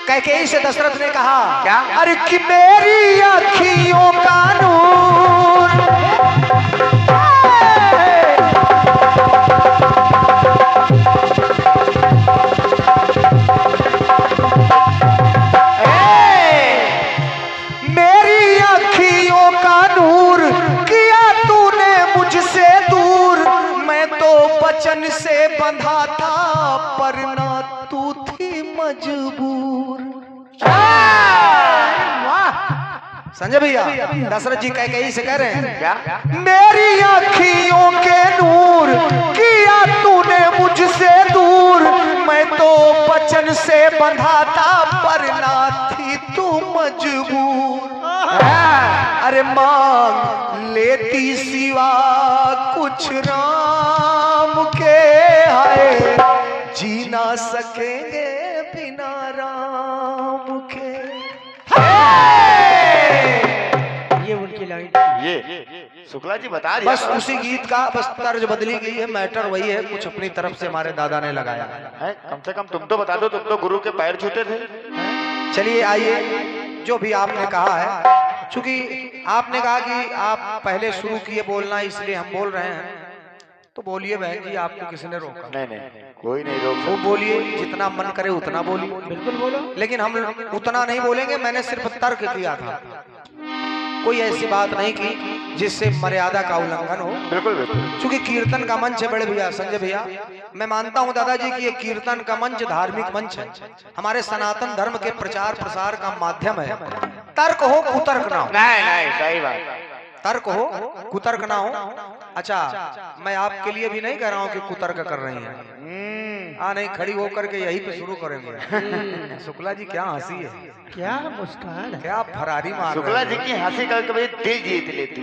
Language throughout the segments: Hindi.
कैकेयी से दशरथ ने कहा क्या? अरे कि मेरी अखियों का नूर मेरी अखियों का नूर किया तूने मुझसे दूर। मैं तो बचन से बंधा था पर ना तू थी मजबूर। संजय भैया दशरथ जी कैकेयी से कह रहे हैं क्या? मेरी अखियों के नूर किया तूने मुझसे दूर। मैं तो बचन से बंधा था पर ना थी तू मजबूर। अरे मांग लेती सिवा कुछ राम के है जी ना सकेंगे बिना राम के। ये उनकी लाइन। ये शुक्ला जी बता दिया। बस उसी गीत का बस तर्ज बदली गई है, मैटर वही है, कुछ अपनी तरफ से हमारे दादा ने लगाया है। कम से कम तुम तो बता दो, तुम तो गुरु के पैर छूते थे। चलिए आइए जो भी आपने कहा है, चूंकि आपने कहा कि आप पहले शुरू किए बोलना इसलिए हम बोल रहे हैं, तो बोलिए बहन जी, आपको किसने रोका? नहीं नहीं कोई नहीं रोक वो बोलिए, जितना मन करे उतना बोलिए, बिल्कुल बोलो। लेकिन हम उतना नहीं बोलेंगे। मैंने सिर्फ तर्क किया था, कोई ऐसी बात नहीं की जिससे मर्यादा का उल्लंघन हो। बिल्कुल बिल्कुल। चूंकि कीर्तन का मंच है बड़े भैया संजय भैया, मैं मानता हूं दादाजी कि ये कीर्तन का मंच धार्मिक मंच है, हमारे सनातन धर्म के प्रचार प्रसार का माध्यम है। तर्क हो कुतर्क ना हो। नहीं नहीं सही बात। तर्क हो कुतर्क ना हो। अच्छा मैं आपके लिए भी नहीं कह रहा हूं कि कुतर्क कर रही हैं। हाँ नहीं, खड़ी होकर के यही पे शुरू करेंगे। शुक्ला जी क्या हंसी है, क्या मुस्कान है। क्या फरारी मार रहे शुक्ला हैं। जी की हंसी कभी दिल जीत लेती।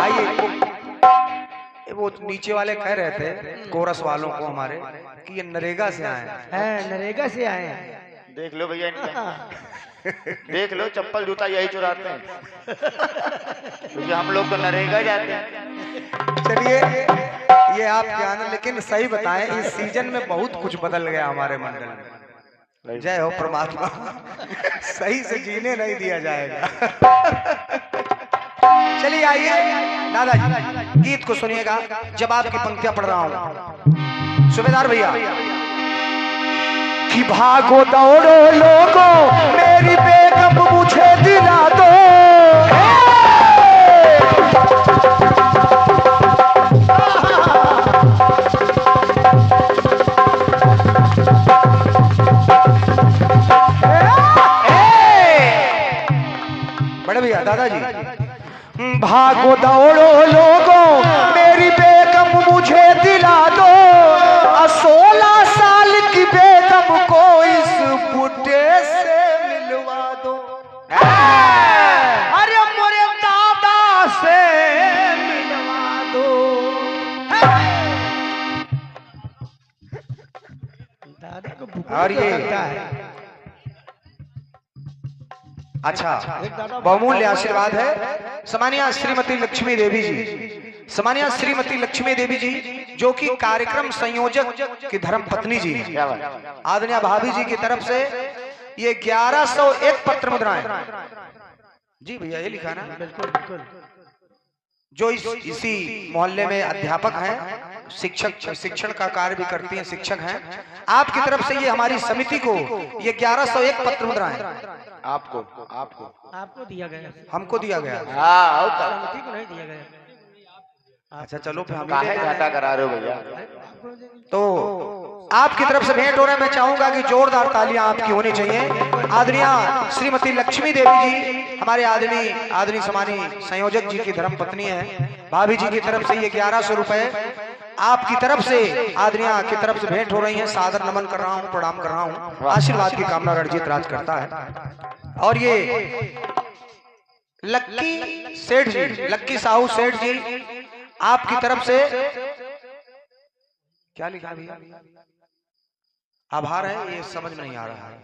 आइए वो नीचे वाले कह रहे थे कोरस वालों को हमारे कि ये नरेगा से आए हैं। नरेगा से आए हैं। देख लो भैया इनका, देख लो चप्पल जूता यही चुराते हैं, क्योंकि हम लोग तो नरेगा जाते हैं। चलिए ये आप क्या ना, लेकिन सही बताएं इस सीजन में बहुत कुछ बदल गया हमारे मंडल में। जय हो परमात्मा। सही से जीने नहीं दिया जाएगा। चलिए आइए दादाजी गीत को सुनिएगा, जब आपकी पंक्तियां पढ़ रहा हूं। सूबेदार भैया कि भागो दौड़ो लोगों मेरी बेगम मुझे दिला दो। बड़े भैया दादाजी भागो दौड़ो लोगों मेरी बेगम मुझे दिला दो। 16 साल की बेगम को इस बुड्ढे से मिलवा दो। अरे मोरे दादा से मिलवा दो। दादा को और ये है। अच्छा बहुमूल्य आशीर्वाद है सम्मानिया श्रीमती लक्ष्मी देवी जी, सम्मानिया श्रीमती लक्ष्मी देवी जी जो कि कार्यक्रम संयोजक की धर्म पत्नी जी, आदरणीय भाभी जी की तरफ से ये 1101 पत्र मुद्राएं जी भैया ये लिखा ना, बिल्कुल बिल्कुल। जो इसी मोहल्ले में अध्यापक हैं, शिक्षक शिक्षण का कार्य भी करती हैं, शिक्षक हैं, आपकी तरफ से ये हमारी समिति को ये 1101 पत्र मुद्राएं आपको आपको आपको दिया गया, हमको दिया गया। समिति को नहीं दिया गया। अच्छा चलो फिर हम काहे घाटा करा रहे हो भैया। तो आपकी तरफ से भेंट हो रहा है। मैं चाहूंगा कि जोरदार तालियां आपकी होनी चाहिए। आदरणीय श्रीमती लक्ष्मी देवी जी हमारे आदरणीय सम्मानीय संयोजक जी की धर्म पत्नी है, भाभी जी की तरफ से ये 1100 रुपए आपकी तरफ से आदरणीय की तरफ से भेंट हो रही है। सादर नमन कर रहा हूँ, प्रणाम कर रहा हूँ। आशीर्वाद की कामना रणजीत राज करता है। और ये लक्की सेठ जी, लक्की साहू सेठ जी आपकी तरफ से क्या लिखा भैया? आभार है, ये समझ में नहीं आ रहा है।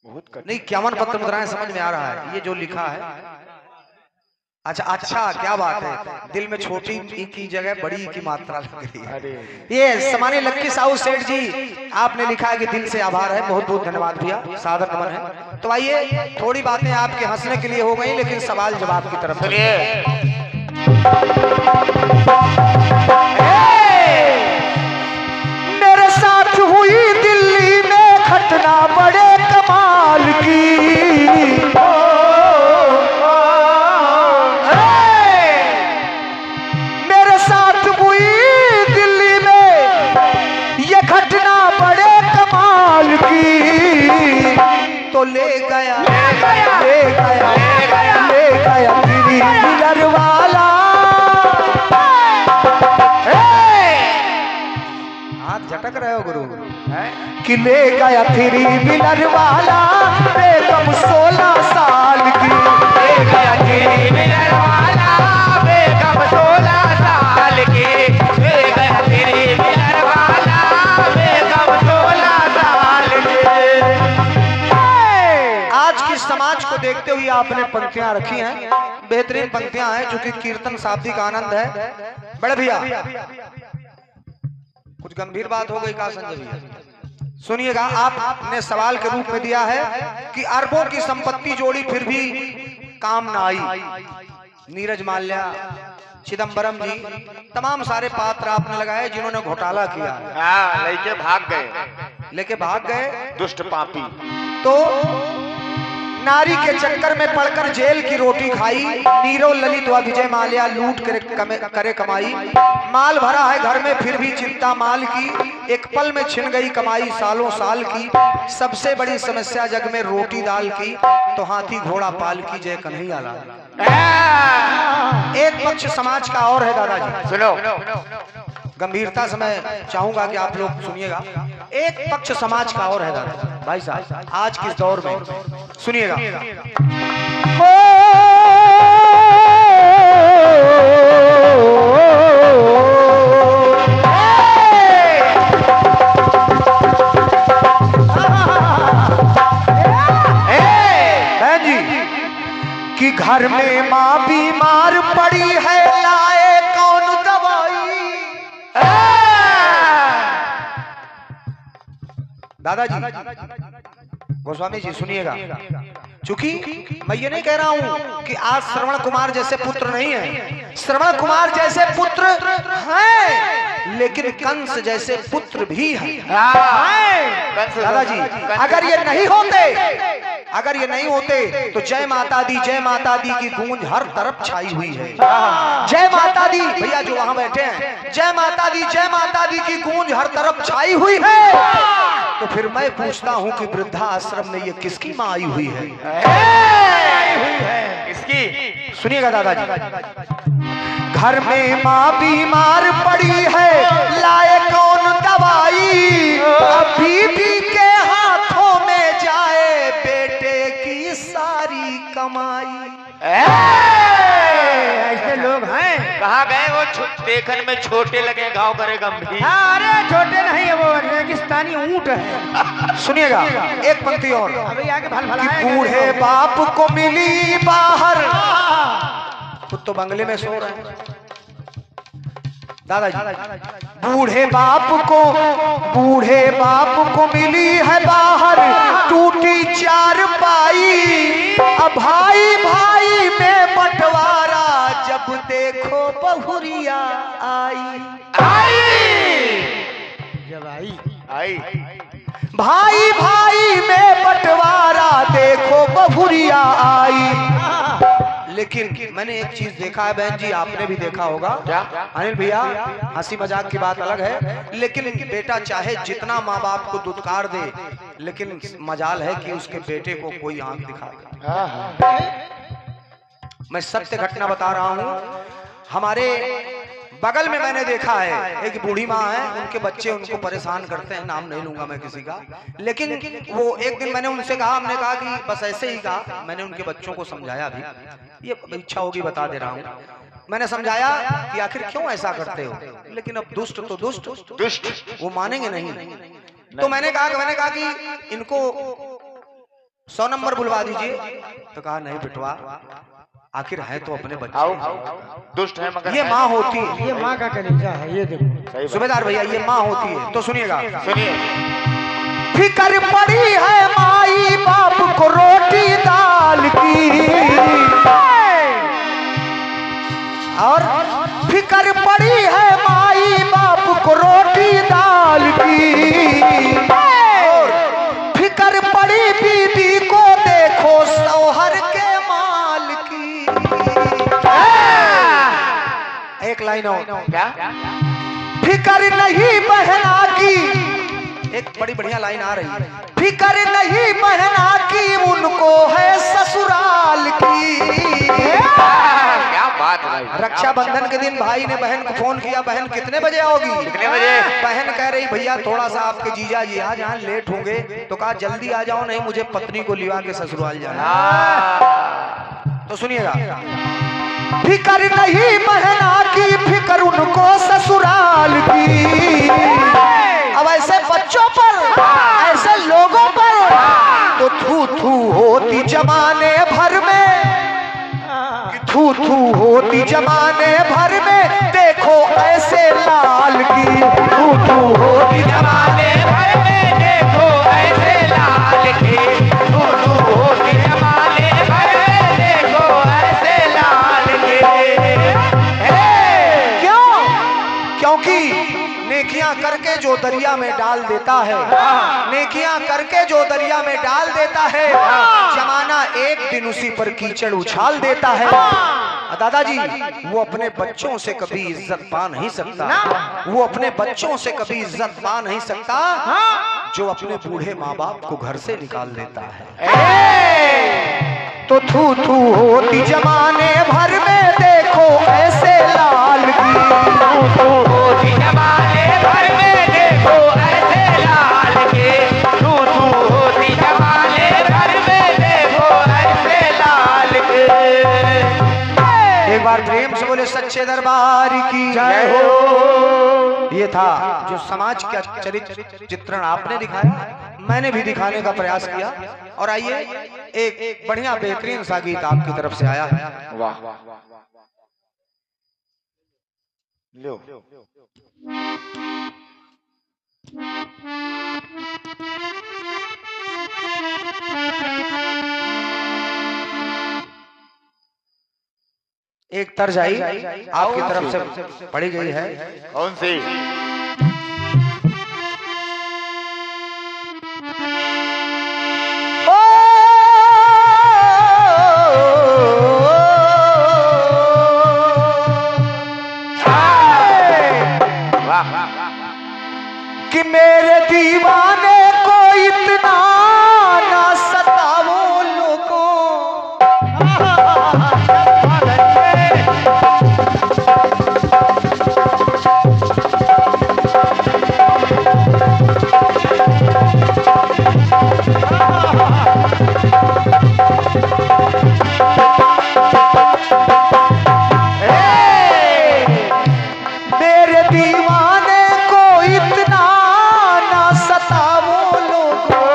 बहुत नहीं 51 पत्र मुद्राएं समझ में आ रहा है, ये जो लिखा है अच्छा अच्छा, क्या बात है, दिल में छोटी ई की जगह बड़ी की मात्रा लग रही है। अरे ये समाने लक्की साहू सेठ जी, आपने लिखा है कि दिल से आभार है, बहुत बहुत धन्यवाद भैया, सादर नमन है। तो आइए, थोड़ी बातें आपके हंसने के लिए हो गई, लेकिन सवाल जवाब की तरफ सुनिए। मेरे साथ हुई दिल्ली में घटना बड़े कमाल की, मेरे साथ हुई दिल्ली में ये घटना बड़े कमाल की, तो ले गया तेरी दिलर वाला, हाथ झटक रहे हो गुरु, कि ले गया तेरी दिलर वाला बेगम 16 साल की, ले गया तेरी दिलर वाला बेगम 16 साल की, ले गया तेरी दिलर वाला बेगम 16 साल की। आज की समाज को देखते हुए आपने पंक्तियां रखी हैं, बेहतरीन पंक्तियां हैं, जो कि कीर्तन शाब्दिक आनंद है। बड़े भैया कुछ गंभीर बात हो गई का संजय भैया? सुनिएगा, आपने सवाल के रूप में दिया है कि अरबों की संपत्ति जोड़ी फिर भी काम ना आई। नीरज माल्या, चिदम्बरम जी, तमाम सारे पात्र आपने लगाए जिन्होंने घोटाला किया, हाँ, लेके भाग गए दुष्ट पापी। तो नारी के चक्कर में पड़कर जेल की रोटी खाई, नीरव ललित व विजय माल्या लूट करे कमाई, माल भरा है घर में फिर भी चिंता माल की, एक पल में छिन गई कमाई सालों साल की, सबसे बड़ी समस्या जग में रोटी दाल की, तो हाथी घोड़ा पाल की जय कन्हैया लाल। एक पक्ष समाज का और है दादाजी, सुनो, गंभीरता से मैं चाहूंगा कि आप लोग सुनिएगा। एक पक्ष समाज का और है दादा भाई साहब, आज के दौर में सुनिएगा। बहन जी कि घर में माँ बीमार पड़ी है, लाए कौन दवाई? दादाजी गोस्वामी जी सुनिएगा, चूंकि मैं ये नहीं कह रहा हूं कि आज श्रवण कुमार जैसे पुत्र नहीं है, श्रवण कुमार जैसे पुत्र हैं, लेकिन कंस जैसे पुत्र भी हैं। दादाजी अगर ये नहीं होते तो जय माता दी की गूंज हर तरफ छाई हुई है। जय माता दी भैया जो वहां बैठे हैं, जय माता दी की गूंज हर तरफ छाई हुई है। तो फिर मैं पूछता हूं कि वृद्धा आश्रम में ये किसकी मां आई हुई है? किसकी? सुनिएगा दादाजी, घर में माँ बीमार पड़ी है, लाए कौन दवाई? अभी भी के हाथों में जाए बेटे की सारी कमाई। ऐसे लोग हैं। कहाँ गए वो? देखने में छोटे लगे, गाँव करे गंभीर। अरे छोटे नहीं है, वो रेगिस्तानी ऊंट है। सुनिएगा एक पंक्ति और, अभी आगे भल भला कि बूढ़े बाप को मिली बाहर, खुद तो बंगले में सो रहे हैं दादाजी, बूढ़े बाप को मिली है बाहर, टूटी चारपाई, अब भाई भाई में बंटवारा, जब देखो बहुरिया आई। जब आई भाई भाई में बंटवारा, देखो बहुरिया आई। लेकिन मैंने एक चीज देखा है बहन जी, आपने भी देखा होगा। क्या? अनिल भैया, हंसी मजाक की बात अलग है, लेकिन बेटा चाहे जितना माँ बाप को दुत्कार दे, लेकिन मजाल है कि उसके बेटे को कोई आंख दिखाए। मैं सत्य घटना बता रहा हूँ, हमारे बगल में मैंने देखा है, एक बूढ़ी माँ है, उनके बच्चे उनको परेशान करते हैं, नाम नहीं लूंगा मैं किसी का, लेकिन वो एक दिन मैंने उनसे कहा, हमने कहा कि बस ऐसे ही कहा, मैंने उनके बच्चों को समझाया भी, ये इच्छा होगी बता दे रहा हूँ, मैंने समझाया कि आखिर क्यों ऐसा करते हो, लेकिन अब दुष्ट तो दुष्ट, वो मानेंगे नहीं। तो मैंने कहा कि इनको 100 नंबर बुलवा दीजिए, तो कहा नहीं बिटवा, आखिर है तो अपने बच्चे। आओ दुष्ट है मगर ये माँ होती है, ये माँ का कलेजा है, ये देखो। सही बात। सूबेदार भैया ये माँ होती है। तो सुनिएगा, सुनिए। फिकर पड़ी है माई बाप को रोटी दाल की, और फिकर पड़ी है माई बाप को रोटी दाल की, और फिकर पड़ी बीबी को देखो सौहर के माल की। एक लाइन और, क्या? फिकर नहीं बहना की, एक बड़ी बढ़िया लाइन आ रही है, फिकर नहीं बहना की उनको है ससुराल की। क्या बात है। रक्षाबंधन के दिन भाई ने बहन को फोन किया, बहन कितने बजे आओगी? कितने बजे? बहन कह रही भैया थोड़ा सा आपके जीजा जी आज यहाँ लेट होंगे, तो कहा जल्दी आ जाओ नहीं मुझे पत्नी को लिवा के ससुराल जाना। तो सुनिएगा, फिकर नहीं बहना की फिकर उनको ससुराल की। अब ऐसे बच्चों पर, ऐसे लोगों पर तो थू थू होती जमाने भर में, थू थू होती जमाने भर में, देखो ऐसे लाल की। थू थू होती जमाने भर में, देखो ऐसे लाल की। थू थू होती जमाने भर में, देखो ऐसे लाल की। क्यों? क्योंकि नेकियां करके जो दरिया में डाल देता है, नेकियां करके जो दरिया में डाल देता है, जमाना एक दिन उसी पर कीचड़ उछाल देता है। दादाजी वो अपने बच्चों से कभी इज्जत पा नहीं सकता, वो अपने बच्चों से कभी इज्जत पा नहीं सकता जो अपने बूढ़े माँ बाप को घर से निकाल देता है। तो थू थू होती जमाने भर में, देखो ऐसे लाल की। थू थू होती जमाने भर में, देखो ऐसे लाल की। थू थू होती जमाने भर में, देखो ऐसे लाल की। एक बार प्रेम से बोले सच्चे दरबार की जय हो। ये था जो समाज का चरित्र चित्रण आपने दिखाया, मैंने भी दिखाने का प्रयास किया। और आइए एक बढ़िया बेहतरीन सा गीत आपकी तरफ से आया है। वाह लो। एक तर्ज आई आपकी तरफ से पढ़ी गई है। कौन सी? कि मेरे दीवाने को इतना ना सताओ लोगों। मेरे दीवाने को इतना ना सताओ लोगों।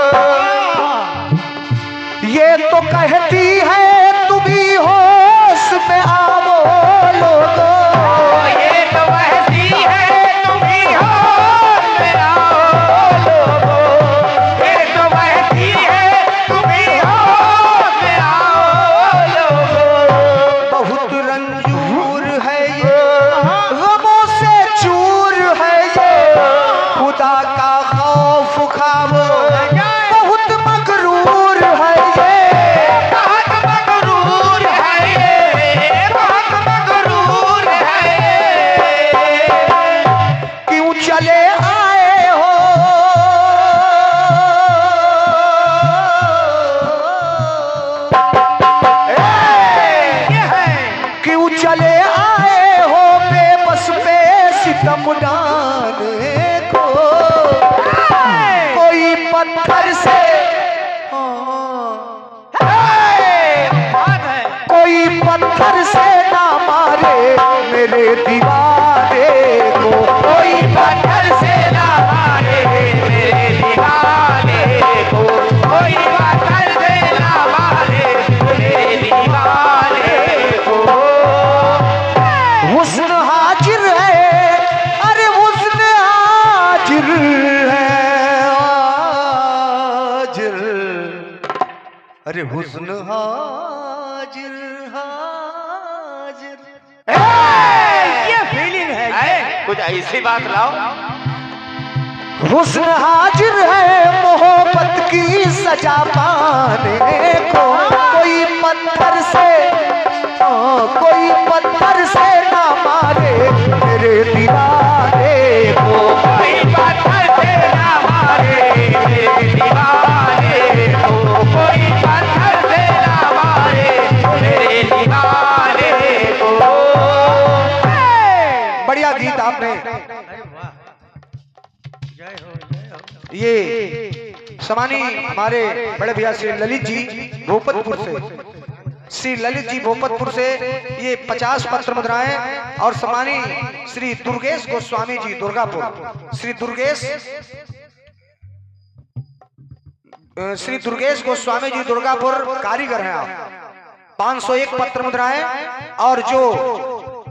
ये तो कहती है तुम ही होश में आओ लोगों। ये तो कहती है तुम ही होश में आओ लोगों। ये तो कहती है तुम ही होश में आओ लोगों। बहुत रंजूर है ये, गमों से चूर है ये, खुदा का खौफ खाओ, बहुत मगरूर है ये, बहुत मगरूर है ये, बहुत मगरूर है ये। क्यों चले आए हो क्यों चले आए हो बेबस पे सितम डालने को। कोई पत्थर से कोई पत्थर से ना मारे मेरे दीवाने को। कोई पत्थर से ना मारे मेरे दीवाने को। कोई पत्थर से ना मारे मेरे दीवाने अरे हुस्न हाजिर हाजिर, ये फीलिंग है ये। कुछ ऐसी बात लाओ। हुस्न हाजिर है मोहब्बत की सजा पाने को, कोई पत्थर से ना मारे मेरे दीवाने को, कोई पत्थर से ना मारे मेरे दीवाने को, कोई पत्थर से ना मारे मेरे दीवाने को। बढ़िया गीत आपने। अरे वाह, जय हो जय हो। ये समानी हमारे बड़े भैया श्री ललित जी भोपतपुर से, श्री ललित जी भोपतपुर से ये 50 पत्र मुद्राएं, और समानी श्री दुर्गेश गोस्वामी जी दुर्गापुर, श्री दुर्गेश गोस्वामी जी दुर्गापुर कारीगर हैं आप, 501 पत्र मुद्राएं, और जो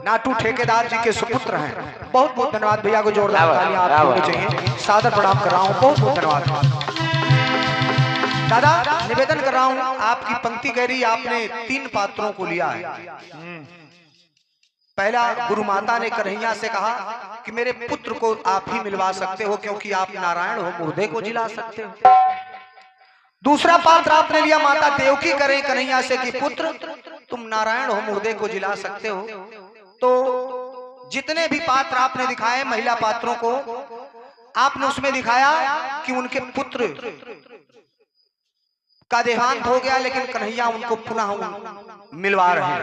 नाटू ठेकेदार जी के सुपुत्र हैं। बहुत बहुत धन्यवाद भैया को, जोरदार तालियां आपको होनी चाहिए। सादर प्रणाम कर रहा हूं, बहुत बहुत धन्यवाद। दादा निवेदन कर रहा हूं, आपकी पंक्ति कह रही आपने 3 पात्रों को लिया है। पहला गुरु माता ने कन्हैया से कहा कि मेरे पुत्र को आप ही मिलवा सकते हो क्योंकि आप नारायण हो, मुर्दे को जिला सकते हो। दूसरा पात्र आपने लिया माता देवकी करें कन्हैया से कि पुत्र तुम नारायण हो, मुर्दे को जिला सकते हो। तो जितने भी पात्र आपने दिखाए महिला पात्रों को, आपने उसमें दिखाया कि उनके पुत्र का देहांत हो गया, लेकिन कन्हैया उनको पुनः मिलवा रहे हैं।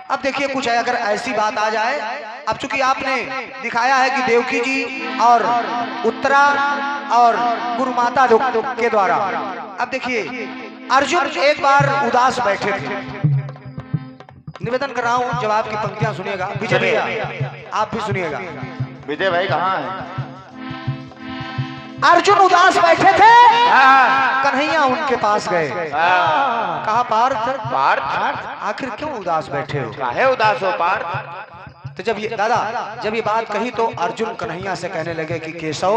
अब देखिए कुछ है, अगर ऐसी बात आ जाए, अब चूंकि आपने दिखाया है कि देवकी जी और उत्तरा और गुरु माता के द्वारा, अब देखिए अर्जुन एक बार उदास बैठे थे। निवेदन कर रहा हूं, जब आपकी पंक्तियां सुनिएगा, विजय भैया आप भी सुनिएगा। विजय भाई कहाँ है? अर्जुन उदास बैठे थे, कन्हैया उनके पास गए, कहा पार्थ आखिर क्यों उदास बैठे हो? काहे उदास हो पार्थ? तो जब ये दादा जब ये बात कही तो अर्जुन कन्हैया से कहने लगे कि केशव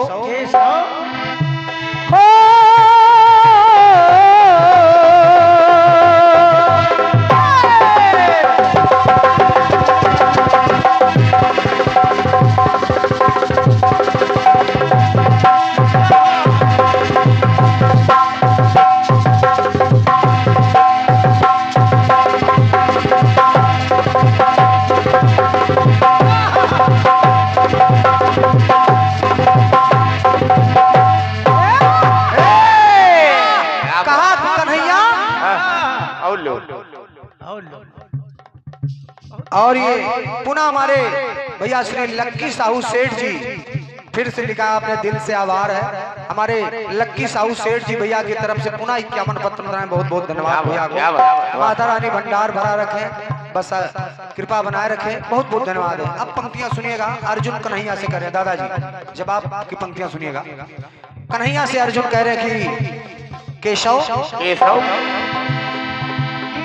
और ये पुनः हमारे भैया श्री लक्की साहू सेठ जी, फिर से लिखा आपने, दिल से आभार है हमारे लक्की साहू सेठ जी भैया की तरफ से पुनः 51 पत्र मुद्राएं। बहुत बहुत धन्यवाद भैया को। माता रानी भंडार भरा रखे, बस कृपा बनाए रखे, बहुत बहुत धन्यवाद है। अब पंक्तियां सुनिएगा, अर्जुन कन्हैया से कह रहे, दादाजी जब आपकी पंक्तियां सुनिएगा, कन्हैया से अर्जुन कह रहे कि केशव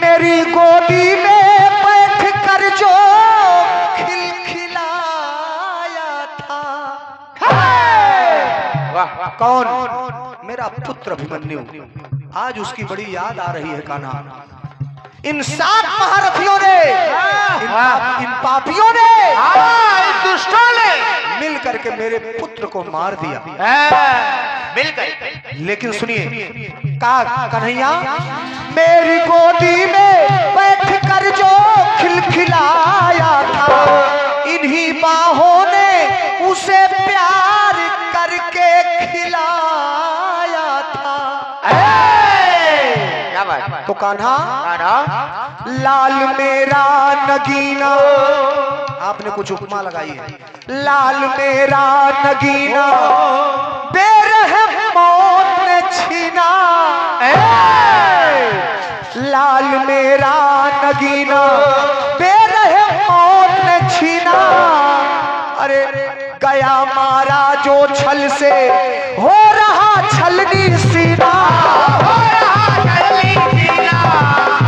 मेरी गोदी में बैठ कर जो खिलखिलाया था, कौन? मेरा पुत्र अभिमन्यु। आज उसकी बड़ी याद आ रही है कान्हा। इन 7 महारथियों ने, इन पापियों ने, इन दुष्टों ने मिल करके मेरे पुत्र को मार दिया। मिलकर, लेकिन सुनिए, कहा कन्हैया मेरी गोदी में बैठ कर जो खिलखिलाया था, इन्हीं बाहों ने उसे प्यार करके खिलाया था। क्या बात? तो कान्हा लाल मेरा नगीना, आपने कुछ उपमा लगाई है, लाल मेरा नगीना बेरहम मौत ने छीना, लाल मेरा नगीना बेरहम मौत ने छीना। अरे गया मारा जो छल से हो रहा छलनी सीना, हो रहा छलनी सीना,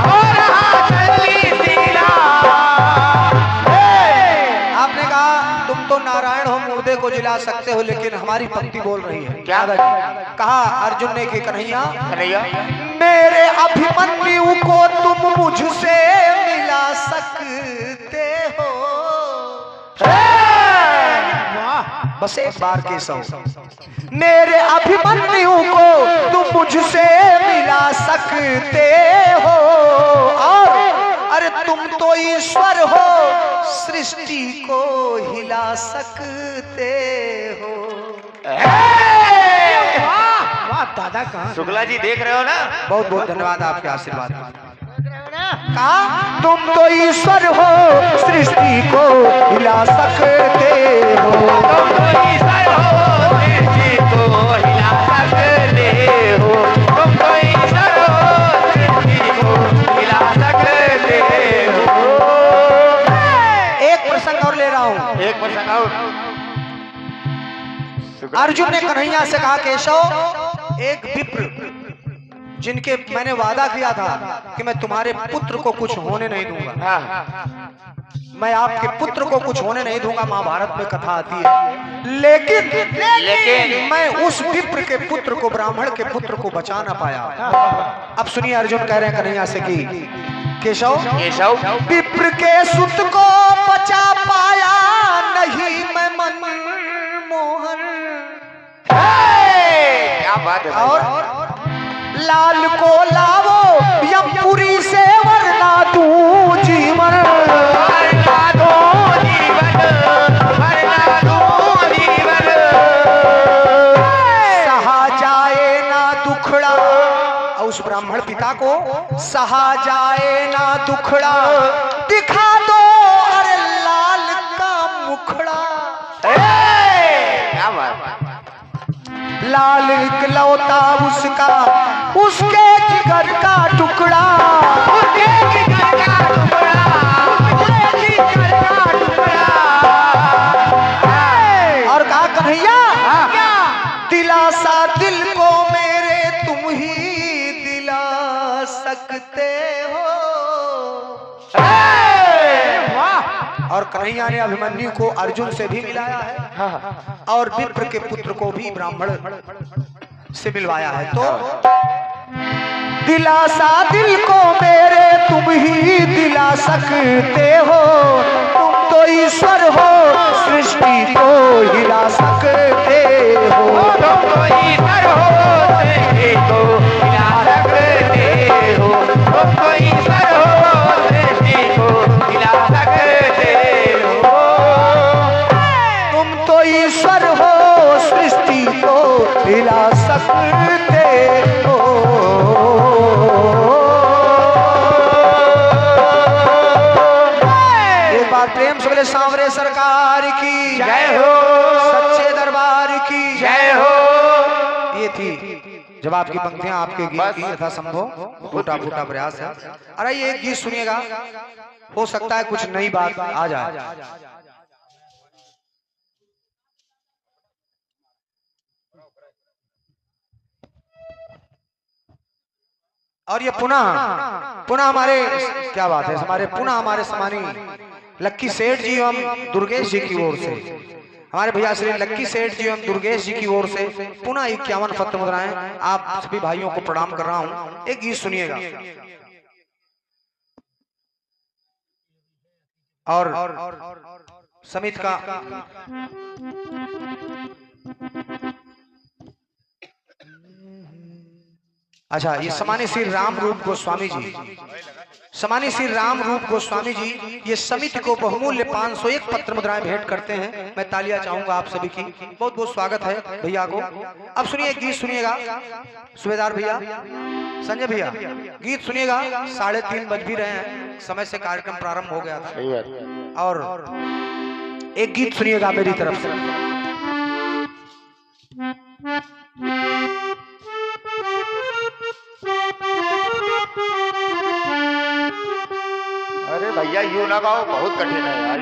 हो रहा छलनी सीना। आपने कहा तुम तो नारायण हो, मुर्दे को जिला सकते हो, लेकिन हमारी पंक्ति बोल रही है। क्या कहा अर्जुन ने कि कन्हैया मेरे अभिमन्यु को तुम मुझसे मिला सकते हो। बस एक बार के सौ, मेरे अभिमन्यु को तुम मुझसे मिला सकते हो। और अरे तुम तो ईश्वर हो, सृष्टि को हिला सकते हो। वाह दादा कहाँ शुक्ला जी देख रहे हो ना? बहुत बहुत धन्यवाद आपके आशीर्वाद। कहा तुम तो ईश्वर हो, सृष्टि को हिला सकते हो। तुम तो ईश्वर हो, सृष्टि को हिला सकते हो। तुम तो ईश्वर हो, सृष्टि को हिला सकते हो। एक प्रसंग और ले रहा हूं। एक प्रसंग और। अर्जुन ने कन्हैया से कहा, केशव, एक विप्र जिनके मैंने वादा किया था कि मैं तुम्हारे पुत्र को कुछ होने नहीं दूंगा, मैं आपके पुत्र को कुछ होने नहीं दूंगा, महाभारत में कथा आती है। लेकिन मैं उस विप्र के पुत्र को, ब्राह्मण के पुत्र को बचा ना पाया। अब सुनिए, अर्जुन कह रहे हैं कन्हैया से कि केशव, विप्र के सुत को बचा पाया नहीं मैं मनमोहन। क्या बात है। और लाल को लावो यमपुरी से, वरना दूं जीवन, वरना दूं जीवन, वरना दूं जीवन। सहा जाए ना दुखड़ा, और उस ब्राह्मण पिता को सहा जाए ना दुखड़ा, दिखा दो अरे लाल का मुखड़ा। क्या बात। लाल इकलौता उसका, उसके जिगर का टुकड़ा, उसके जिगर का टुकड़ा, उसके जिगर का टुकड़ा। और कहा कन्हैया, दिलासा दिल को मेरे तुम ही दिला सकते हो। और कन्हैया ने अभिमन्यु को अर्जुन से भी मिलाया है, और विप्र के पुत्र को भी ब्राह्मण से मिलवाया है। तो दिलासा दिल को मेरे तुम ही दिला सकते हो। तुम तो ईश्वर हो, सृष्टि को हिला सकते हो। तुम तो ईश्वर हो, सृष्टि को हिला सकते हो। तुम तो ईश्वर हो, सृष्टि को हिला सकते हो। तुम तो ईश्वर हो, सृष्टि को हिला सकते हो। एक बार प्रेम से बोले सांवरे सरकार की जय हो, सच्चे दरबार की जय हो। ये थी जब आपकी पंक्तियां आपके गीत की यथा संभव फूटा फूटा प्रयास है। अरे ये एक गीत सुनिएगा, हो सकता है कुछ नई बात आ जाए। और ये पुनः हमारे, क्या बात है, हमारे पुनः हमारे समानी लक्की सेठ जी एवं दुर्गेश जी की ओर से, हमारे भैया श्री लक्की सेठ जी एवं दुर्गेश जी की ओर से पुनः 51 फत्र मुद्राएं आप सभी भाइयों को प्रणाम कर रहा हूं। एक गीत सुनिएगा। और समित का अच्छा, ये समानी श्री राम रूप गोस्वामी जी, समानी श्री राम रूप गोस्वामी जी ये समिति को बहुमूल्य 501 पत्र मुद्राएं भेंट करते हैं। मैं तालियां चाहूंगा आप सभी की, बहुत बहुत स्वागत है भैया को। अब सुनिए, एक गीत सुनिएगा, सुबेदार भैया, संजय भैया, गीत सुनिएगा। 3:30 बज भी रहे हैं, समय से कार्यक्रम प्रारंभ हो गया था। और एक गीत सुनिएगा मेरी तरफ से। अरे भैया यूं ना गाओ, बहुत कठिन है यार।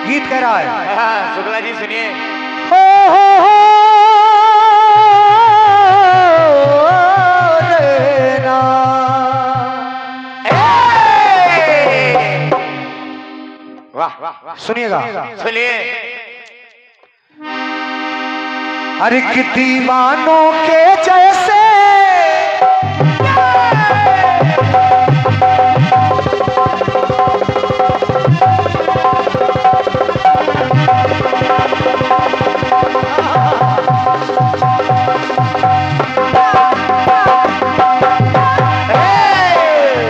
गीत कह रहा है, हाँ, शुक्ला जी सुनिए। वाह वाह, सुनिएगा, सुनिए। अरे कि दीवानों के जैसे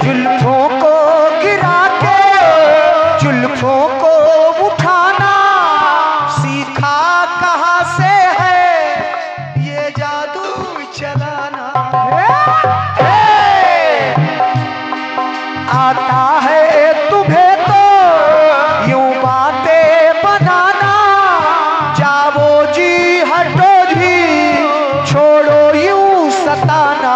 जुल्फों को गिरा के जुल्फों को उठाना सीखा कहाँ से है ये जादू चलाना। आता है तुम्हें तो यूं बातें बनाना, जाओ जी हटो जी छोड़ो यूं सताना।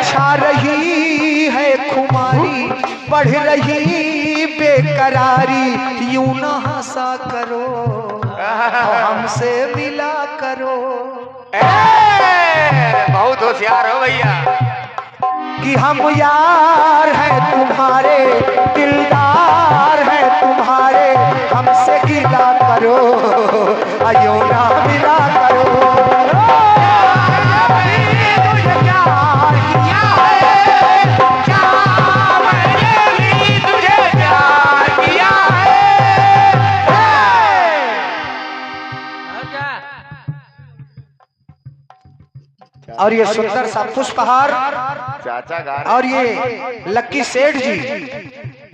छा रही है खुमारी बढ़ रही बेकरारी, यूं ना हंसा करो हमसे मिला करो। बहुत होशियार हो भैया। कि हम यार हैं तुम्हारे दिलदार हैं तुम्हारे, हमसे गिला करो अयो ना मिला करो। तुझे प्यार किया है, क्या मैंने भी तुझे प्यार किया है। और क्या? और ये सुंदर सा पुष्पहार चाचा गा और ये लक्की सेठ जी,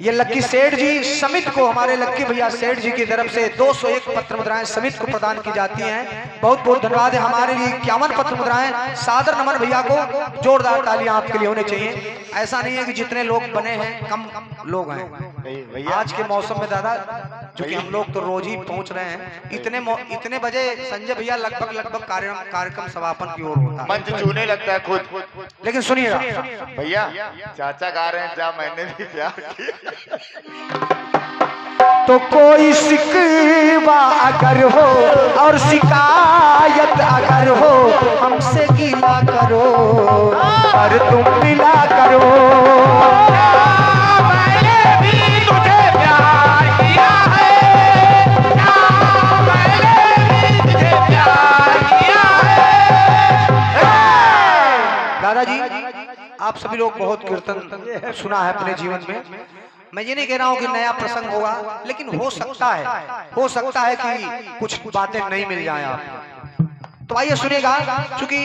ये लक्की सेठ जी समित को, हमारे लक्की भैया सेठ जी की तरफ से 201 पत्र मुद्राएं समित को प्रदान की जाती हैं। बहुत बहुत धन्यवाद है। हमारे लिए 51 पत्र मुद्राएं, सादर नमन भैया को, जोरदार तालियां आपके लिए होनी चाहिए। ऐसा नहीं है कि जितने लोग बने हैं कम लोग हैं भैया। आज के मौसम में दादा, क्योंकि हम लोग तो रोज ही पहुंच रहे हैं। इतने बजे संजय भैया लगभग कार्यक्रम समापन की ओर होता है, मंच छूने लगता है खुद। लेकिन सुनिएगा भैया चाचा गा रहे हैं, जा मैंने भी प्यार किया। तो कोई शिकवा अगर हो और शिकायत अगर हो हमसे गिला करो और तुम मिला करो। मैंने भी तुझे प्यार किया है, मैंने भी तुझे प्यार किया है। दादाजी आप सभी लोग बहुत कीर्तन सुना है अपने जीवन में। मैं ये नहीं कह रहा हूँ कि नया प्रसंग होगा, लेकिन हो सकता है कि कुछ बातें नहीं मिल जाए आपको। तो आइए सुनिएगा, क्योंकि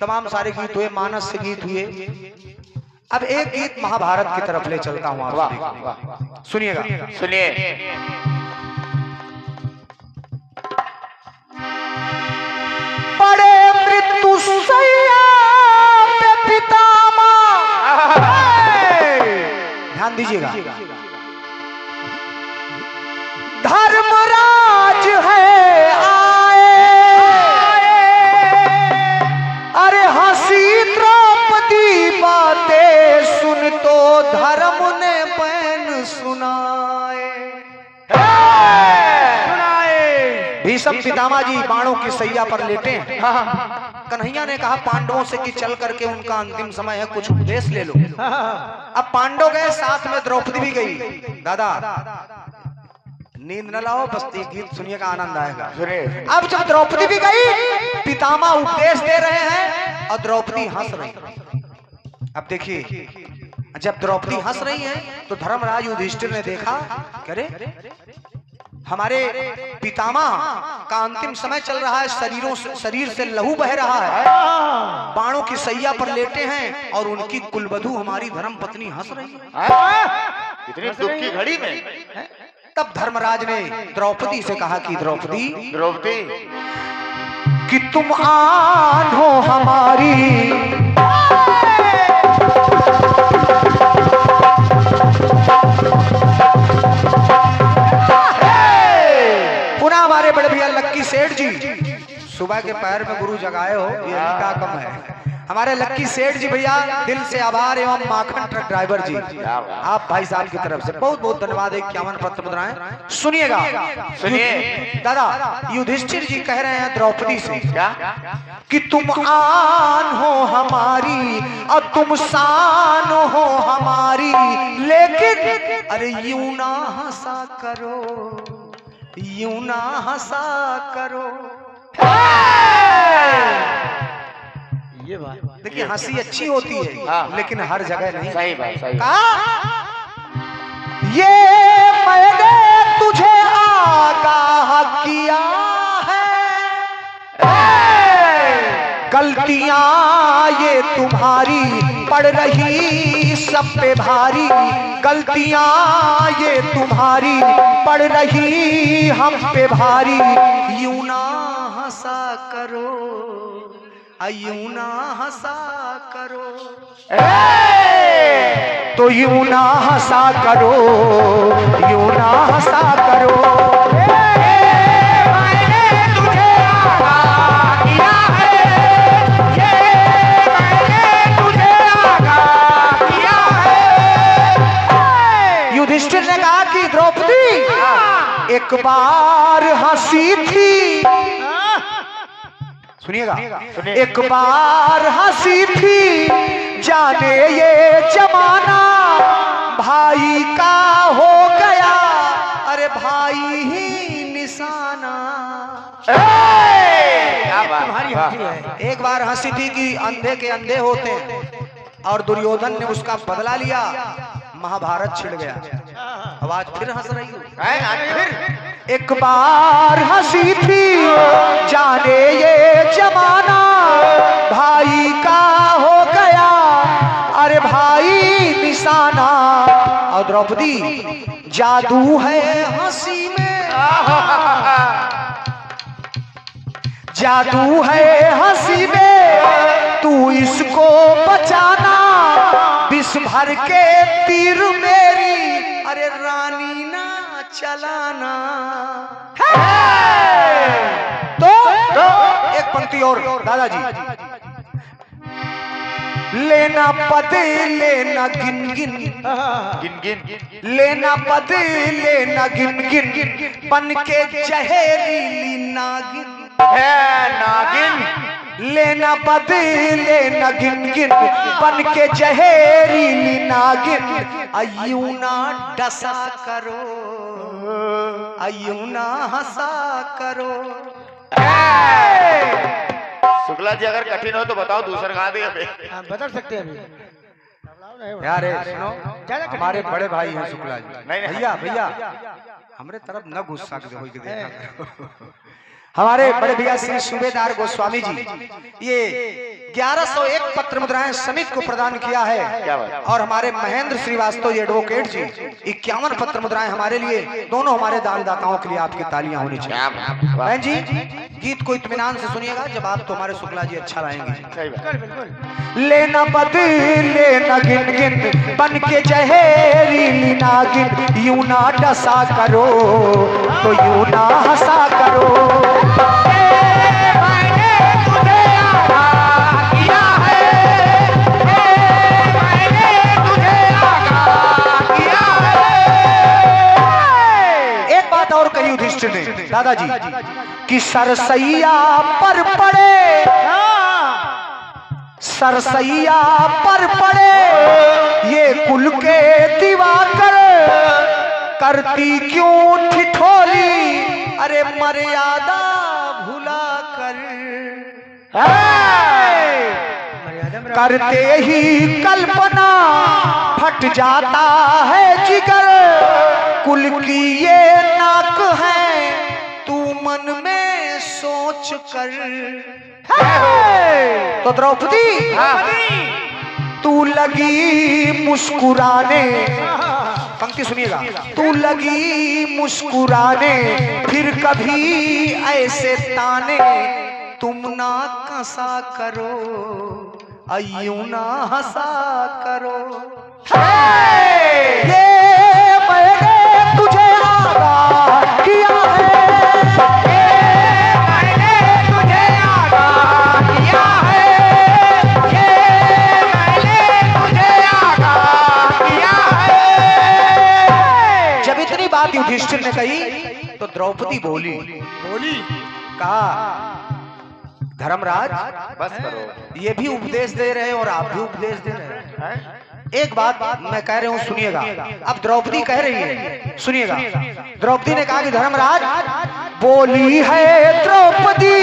तमाम सारे गीत हुए, मानस से गीत हुए। अब एक गीत महाभारत की तरफ ले चलता हूँ आप सभी को। सुनिएगा। सुनिए। बड़े मृत्यु सैया पे पितामह, ध्यान दीजिएगा, धर्मराज है आए, अरे हंसी द्रौपदी बातें सुन तो धर्म ने बैन सुनाए। भीष्म पितामह जी बाणों की सैया पर लेटे हैं। कन्हैया ने कहा पांडवों से कि चल करके उनका अंतिम समय है, कुछ उपदेश ले लो। अब पांडव गए, साथ में द्रौपदी भी गई। दादा नींद न लाओ, बस ये गीत सुनिएगा, आनंद आएगा। अब जब द्रौपदी भी गई, पितामह उपदेश दे रहे हैं और द्रौपदी हंस रही। अब देखिए, जब द्रौपदी हंस रही है तो धर्मराज युधिष्ठिर ने देखा, करे हमारे पितामह का अंतिम समय चल रहा है, शरीर से लहू बह रहा है, बाणों की सैया पर लेटे हैं और उनकी कुलवधू हमारी धर्म पत्नी हंस रही है। इतनी दुख की घड़ी में तब धर्मराज ने द्रौपदी से कहा कि द्रौपदी कि तुम आन हो हमारी, पुनः हमारे बड़े भैया लक्की सेठ जी, सुबह के पैर में गुरु जगाए हो, ये क्या कम है। हमारे लक्की सेठ जी भैया दिल से आभार एवं माखन ट्रक ड्राइवर जी, आप भाई साहब की तरफ से बहुत बहुत धन्यवाद। 51 पत्र मुद्राएं सुनिएगा। सुनिए दादा, युधिष्ठिर जी कह रहे हैं द्रौपदी से क्या कि तुम आन हो हमारी और तुम शान हो हमारी, लेकिन अरे यूं ना हंसा करो यूं ना हंसा करो। ये बात देखिए हंसी अच्छी होती है हाँ। लेकिन हर जगह नहीं। सही बात, सही बात। कहा ये मैंने तुझे आगाह किया है, गलतियां ये तुम्हारी पड़ रही सब पे भारी, गलतियां ये तुम्हारी पड़ रही हम पे भारी। यूं ना हंसा करो, यूं ना हंसा करो, तो यूं ना हंसा करो, यूं ना हंसा करो। मैंने तुझे आगाह किया है, ये मैंने तुझे आगाह किया है। युधिष्ठिर ने कहा कि द्रौपदी एक बार हंसी थी, सुनिएगा, एक बार हंसी थी, जाने ये जमाना भाई का हो गया, अरे भाई ही निशाना। तुम्हारी हंसी है। एक बार हंसी थी कि अंधे के अंधे होते हैं और दुर्योधन ने उसका बदला लिया, महाभारत छिड़ गया। अब आज फिर हंस रही हूँ। एक बार हंसी थी, जाने ये जमाना भाई का हो गया, अरे भाई निशाना। और द्रौपदी जादू है हंसी में, जादू है हंसी में, तू इसको बचाना, विष भर के तीर मेरी अरे रानी ना चलाना। तो एक पंक्ति और दादाजी, लेना पद लेना गिन गिन, गिन गिन लेना पद लेना गिन गिन, बन के जहरीली नागिन है नागिन। लेना पद लेना गिन गिन, बन के जहरीली नागिन। अयूं ना डसा करो, अयूं ना हंसा करो। शुक्ला जी अगर कठिन हो तो बताओ, दूसरा गा दे हमें। हाँ, बदल सकते हैं अभी। यार सुनो, ज्यादा कठिन हमारे नहीं। बड़े भाई हैं शुक्ला जी। नहीं, भैया भैया हमारे तरफ न गुस्सा के देखो, देखा हमारे बड़े भैया श्री सूबेदार गोस्वामी जी ये 1101 पत्र मुद्राएं समित को प्रदान किया है। क्या बात। और हमारे महेंद्र श्रीवास्तव एडवोकेट जी 51 पत्र मुद्राएं हमारे लिए, दोनों हमारे दानदाताओं के लिए आपकी तालियां होनी चाहिए। बहन जी गीत को इत्मीनान से सुनिएगा, जब आप तो हमारे शुक्ला जी अच्छा रहेंगे। सही बात। बिल्कुल बिल्कुल। लेना पद लेना गिन गिन, बन के जहरीली नागिन। यूं ना डसा करो, तो यूं ना हंसा करो। मैंने तुझे आगाह किया है, मैंने तुझे आगाह किया है। एक बात और कही युधिष्ठिर ने दादाजी कि सरसैया पर पड़े, सरसैया पर पड़े ये कुल के दिवाकर, करती क्यों ठिठोली अरे मर्यादा भुला कर। करते ही कल्पना फट जाता है जिगर, कुल की ये नाक है तू मन में सोच कर। तो द्रौपदी तू लगी मुस्कुराने, पंक्ति सुनिएगा, तू लगी मुस्कुराने, फिर कभी ऐसे ताने तुम ना कसा करो, अयूं ना हंसा करो। ये मैंने तुझे आगाह किया है, ये मैंने तुझे आगाह किया है, ये मैंने तुझे आगाह किया है। जब इतनी बात युधिष्ठिर ने कही तो द्रौपदी बोली, कहा धर्मराज बस करो। ये भी उपदेश दे रहे हैं और आप भी उपदेश दे रहे हैं। एक बात मैं कह रहा हूं सुनिएगा। अब द्रौपदी कह रही है, सुनिएगा। द्रौपदी ने कहा कि धर्मराज, बोली है द्रौपदी,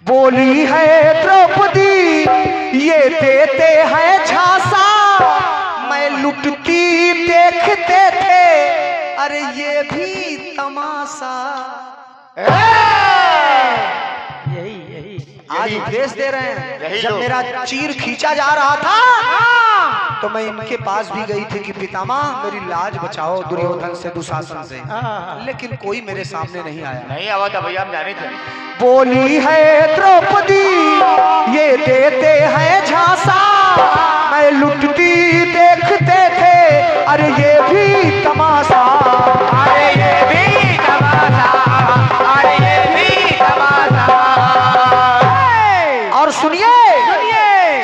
बोली है द्रौपदी, ये देते हैं झांसा, मैं लुटती देखते थे, अरे ये भी तमाशा। आज उपदेश दे रहे हैं। जब मेरा चीर खींचा जा रहा था तो मैं इनके पास भी गई थी कि पितामह मेरी लाज बचाओ दुर्योधन से, दुशासन से, लेकिन कोई मेरे सामने नहीं आया। नहीं आवा था भैया, हम जाने थे। बोली है द्रौपदी, ये देते हैं झांसा, मैं लुटती देखते थे, अरे ये भी तमाशा, अरे ये भी तमाशा, अरे ये भी तमाशा। और सुनिए,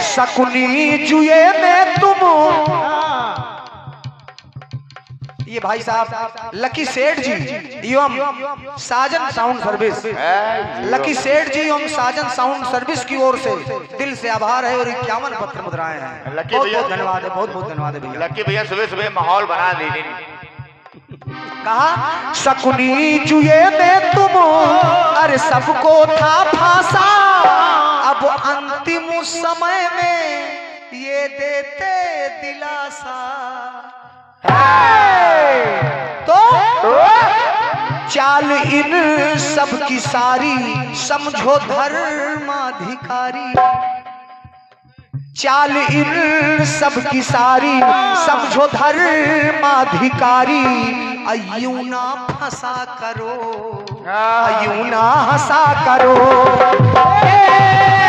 शकुनी जुए में तुम, ये भाई साहब लकी सेठ जी एवं साजन साउंड सर्विस, लकी सेठ जी एवं साजन साउंड सर्विस की ओर से दिल से आभार है और 51 पत्र मुद्राएं हैं। लकी बहुत भैया, बहुत धन्यवाद है, बहुत बहुत धन्यवाद है भैया। लकी भैया सुबह सुबह माहौल बना दीजिए। कहा शकुनी जुए में तुम, अरे सबको था फांसा, अब अंतिम समय में ये देते दिलासा। तो चाल इन सब की सारी, समझो धर्माधिकारी, चाल इन सब की सारी, समझो धर्माधिकारी, अयूं ना फंसा करो, अयूं ना हंसा करो।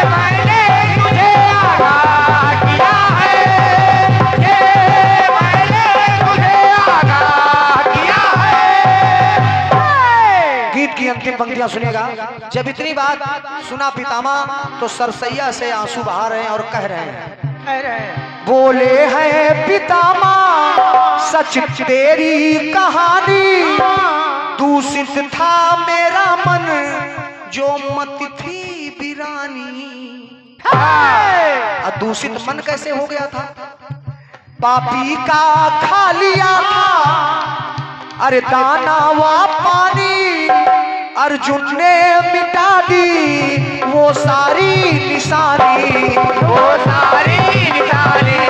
मैंने तुझे आगाह किया है, ये मैंने तुझे आगाह किया है। गीत की अंतिम पंक्तियां सुनिएगा। जब इतनी बात सुना पितामह तो सरसैया से आंसू बहा रहे हैं और कह रहे हैं, बोले हैं पितामह सच तेरी कहानी, दूषित था मेरा मन जो मत थी बिरानी। दूषित मन कैसे हो गया था? पापी का खा लिया था अरे दाना वा पानी, अर्जुन ने मिटा दी वो सारी निशानी, वो सारी निशानी,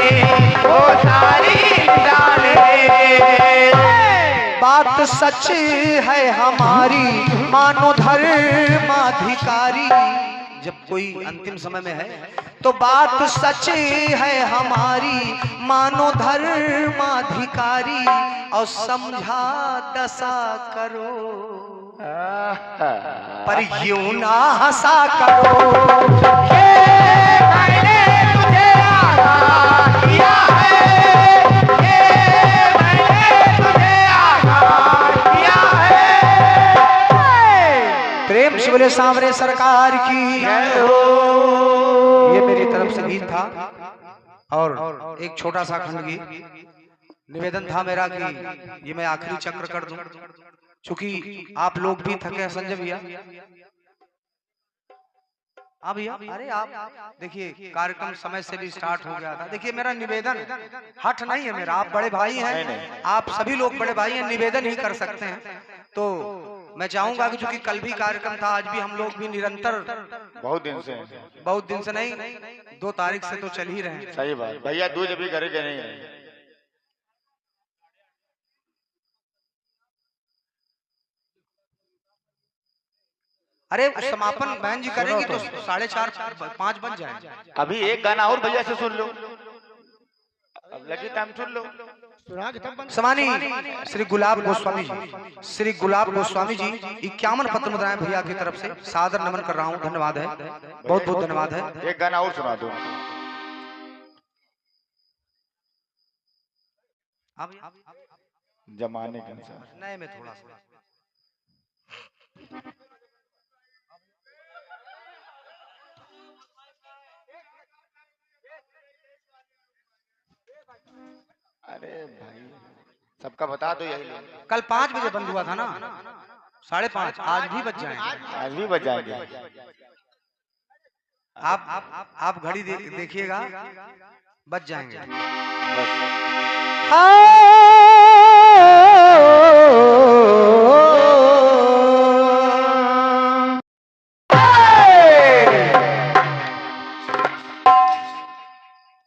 वो सारी निशानी। बात सच है हमारी, मानो धर्माधिकारी। जब कोई अंतिम समय में है तो बात सच है हमारी, मानो धर्माधिकारी, और समझा दशा करो पर यूं ना हंसा करो। मैंने तुझे आगाह किया है, ये मैंने तुझे आगाह किया है। प्रेम से बोले सांवरे सरकार की। ये मेरी तरफ से गीत था और एक छोटा सा खंड गीत निवेदन था मेरा कि ये मैं आखिरी चक्र कर दूं, चूंकि आप लोग भी थके हैं। संजय भैया, हाँ भैया, अरे आप देखिए कार्यक्रम समय से भी स्टार्ट हो गया था। देखिए मेरा निवेदन हठ नहीं है मेरा, आप बड़े भाई हैं, आप सभी लोग बड़े भाई हैं, निवेदन ही कर सकते हैं। तो मैं चाहूंगा कि चूंकि कल भी कार्यक्रम था, आज भी हम लोग भी निरंतर बहुत दिन से नहीं 2 तारीख से तो चल ही रहे हैं। सही बात भैया, दूध अभी करे के नहीं है। अरे समापन बहन जी करेंगी तो 4:30 बज जाए। अभी एक गाना और भैया से सुन लो, अब लगी टाइम सुन लो। समानी श्री गुलाब गोस्वामी जी, श्री गुलाब गोस्वामी जी 51 पत्र मुद्राएं भैया की तरफ से सादर नमन कर रहा हूँ। धन्यवाद है, बहुत बहुत धन्यवाद है। एक गाना और सुना दो। जमाने के अनुसार नए में थोड़ा सा अरे भाई सबका बता दो यही लोग। कल 5 बजे बंद हुआ था ना, 5:30 आज भी बज जाएंगे। आज भी बज जाएंगे। आप घड़ी देखिएगा बच जाएंगे।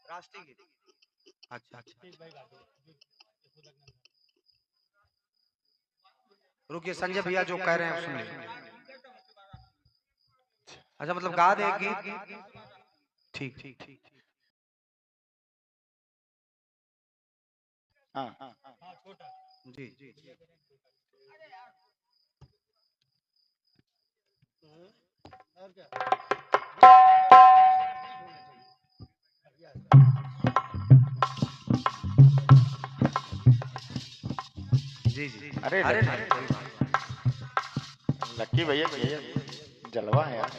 राष्ट्रीय गीत। अच्छा रुकिए, संजय भैया जो कह रहे हैं सुन लीजिए। अच्छा मतलब गा दे एक गीत। ठीक ठीक ठीक। हाँ जी जी जी जी। अरे अरे लक्की भैया जलवा है यार।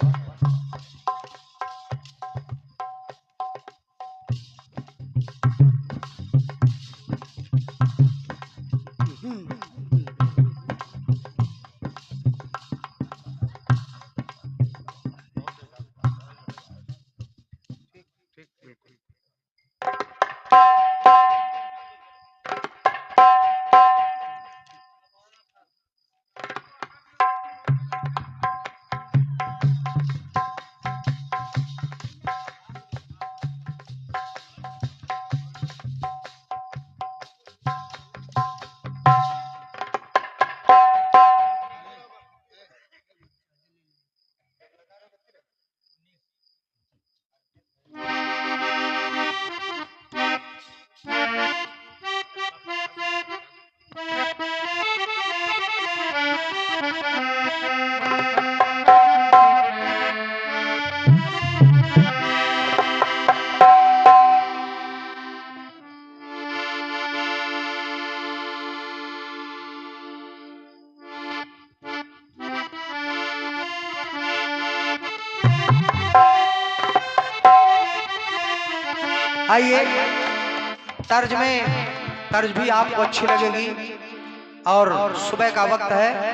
ठीक बिल्कुल। आइए तर्ज भी आपको अच्छी लगेगी और सुबह का वक्त है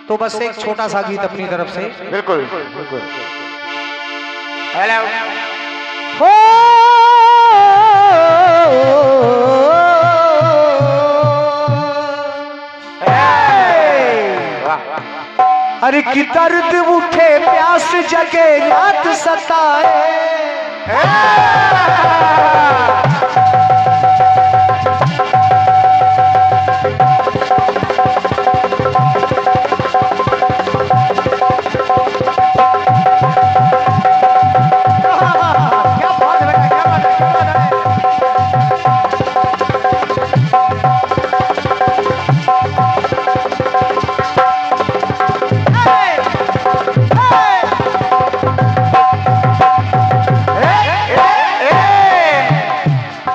तो बस एक छोटा सा गीत अपनी तरफ से। बिल्कुल बिल्कुल। हेलो हो अरे की दर्द उठे प्यास जगे याद सताए।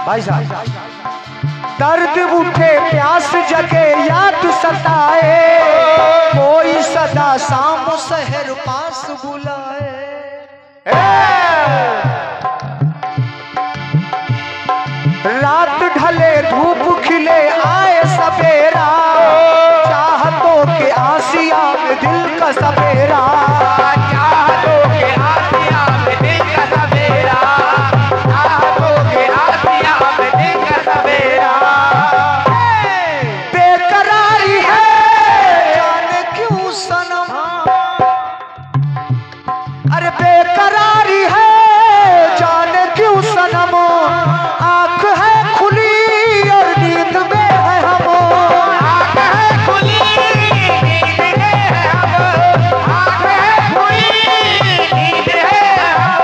भाई साहब दर्द उठे प्यास जगे याद सताए कोई सदा शाम शहर पास बुलाए। रात ढले धूप खिले आए सवेरा चाहतों के आसिया में दिल का सवेरा। चाहतों के आसिया में दिल का सवेरा, चाहतों के आसिया में दिल का सवेरा। बेकरारी है जाने क्यों सनम, अरे बेकरारी है जाने क्यों सनम। आंख है खुली और नींद में है हम, आंख है खुली नींद में है हम, आंख है खुली नींद है हम।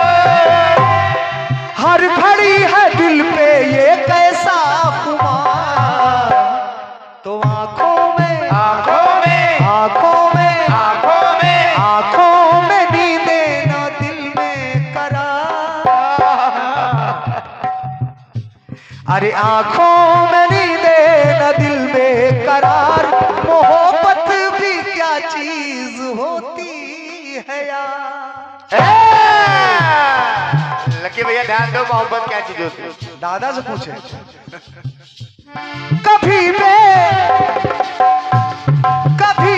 हर घड़ी है दिल पे ये कैसा खुमार। तो आंखों में आंखों में आंखों में आंखों में आंखों में नींदे न दिल में करार। अरे आंखों में नींदे न दिल में करार। मोहब्बत भी क्या चीज होती है यार। लक्की भैया ध्यान दो, मोहब्बत क्या चीज होती है? दादा से पूछे। कभी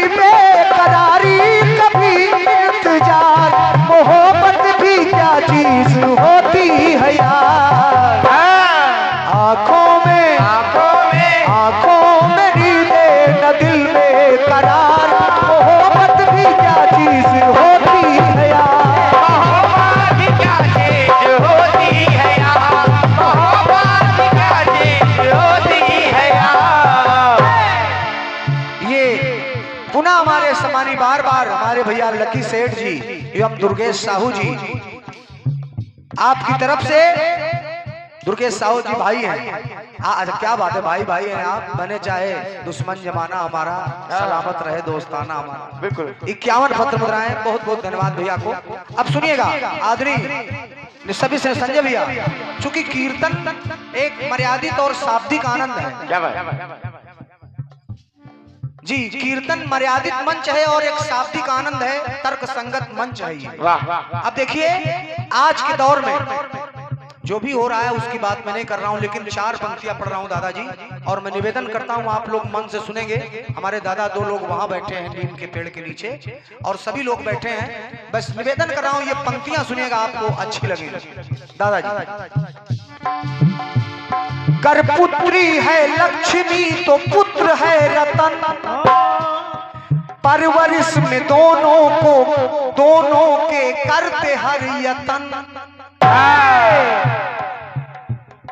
बेकरारी कभी इंतजार। मोहब्बत भी क्या चीज होती है यार। लक्की सेठ जी एवं दुर्गेश साहू जी, आपकी तरफ से दुर्गेश साहू जी भाई हैं। क्या बात है, भाई भाई हैं आप, बने चाहे दुश्मन जमाना हमारा, सलामत रहे दोस्ताना हमारा। बिल्कुल 51 पत्र मुद्राएं, बहुत बहुत धन्यवाद भैया को। अब सुनिएगा आदरणीय सभी से संजय भैया, चूंकि कीर्तन एक मर्यादित और शाब्दिक आनंद है। क्या बात जी, कीर्तन मर्यादित मंच है और एक शाब्दिक आनंद है, तर्क संगत मंच है ये। वाह। अब देखिए आज के दौर में जो भी हो रहा है उसकी बात मैं नहीं कर रहा हूं, लेकिन 4 पंक्तियां पढ़ रहा हूं दादाजी, और मैं निवेदन करता हूं आप लोग मन से सुनेंगे। हमारे दादा 2 लोग वहां बैठे हैं नीम के पेड़ के नीचे और सभी लोग बैठे हैं, बस निवेदन कर रहा हूं, ये पंक्तियां सुनिएगा, आपको अच्छी लगेगी। दादाजी, कर पुत्री है लक्ष्मी तो पुत्र है रतन, परवरिश में दोनों के करते हर यतन।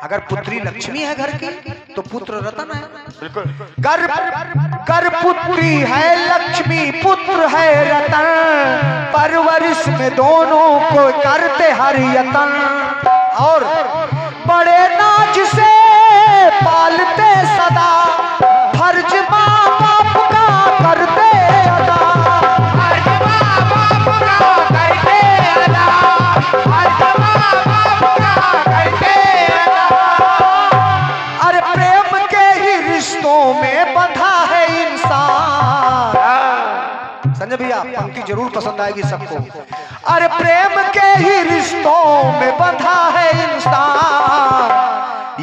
अगर पुत्री लक्ष्मी है घर की तो पुत्र रतन है। बिल्कुल। कर पुत्री है लक्ष्मी, पुत्र है रतन, परवरिश में दोनों को करते हर यतन। और बड़े नाज से पालते सदा, फर्ज माँ बाप का करते अदा। फर्ज माँ बाप का करते अदा, फर्ज माँ बाप का करते अदा। अरे प्रेम के ही रिश्तों में बंधा है इंसान। संजय भैया पंक्ति जरूर पसंद आएगी सबको। अरे प्रेम के ही रिश्तों में बंधा है इंसान,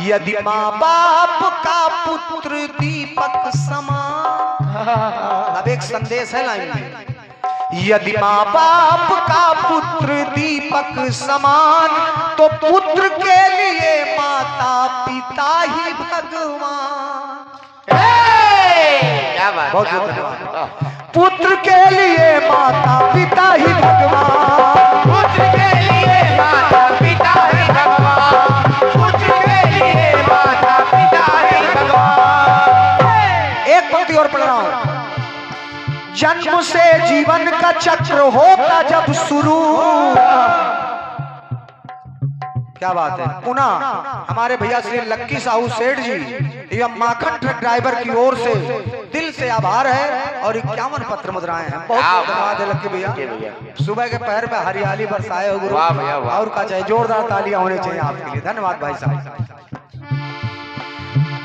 यदि माँ बाप का पुत्र दीपक समान। अब एक संदेश है लाइन में, यदि माँ बाप का पुत्र दीपक समान, तो पुत्र के लिए माता पिता ही भगवान। क्या बात, बहुत क्या बहुत बात। धन्यवाद। पुत्र के लिए माता पिता ही भगवान, पुत्र के लिए माता पिता है भगवान, पुत्र के लिए माता पिता है भगवान। एक पंक्ति और पढ़ रहा हूं। जन्म से जीवन का चक्र होता जब शुरू, क्या बात है। पुनः हमारे भैया श्री लक्की साहू सेठ जी एवं माखन ट्रक ड्राइवर की ओर से दिल से आभार है, और 51 पत्र मुद्राएं हैं। बहुत बहुत धन्यवाद है लक्की भैया। सुबह के पहर में हरियाली बरसाए हो गुरु, वाह भैया, वाह। और का चाहिए, जोरदार तालियां होनी चाहिए आपके लिए। धन्यवाद भाई साहब।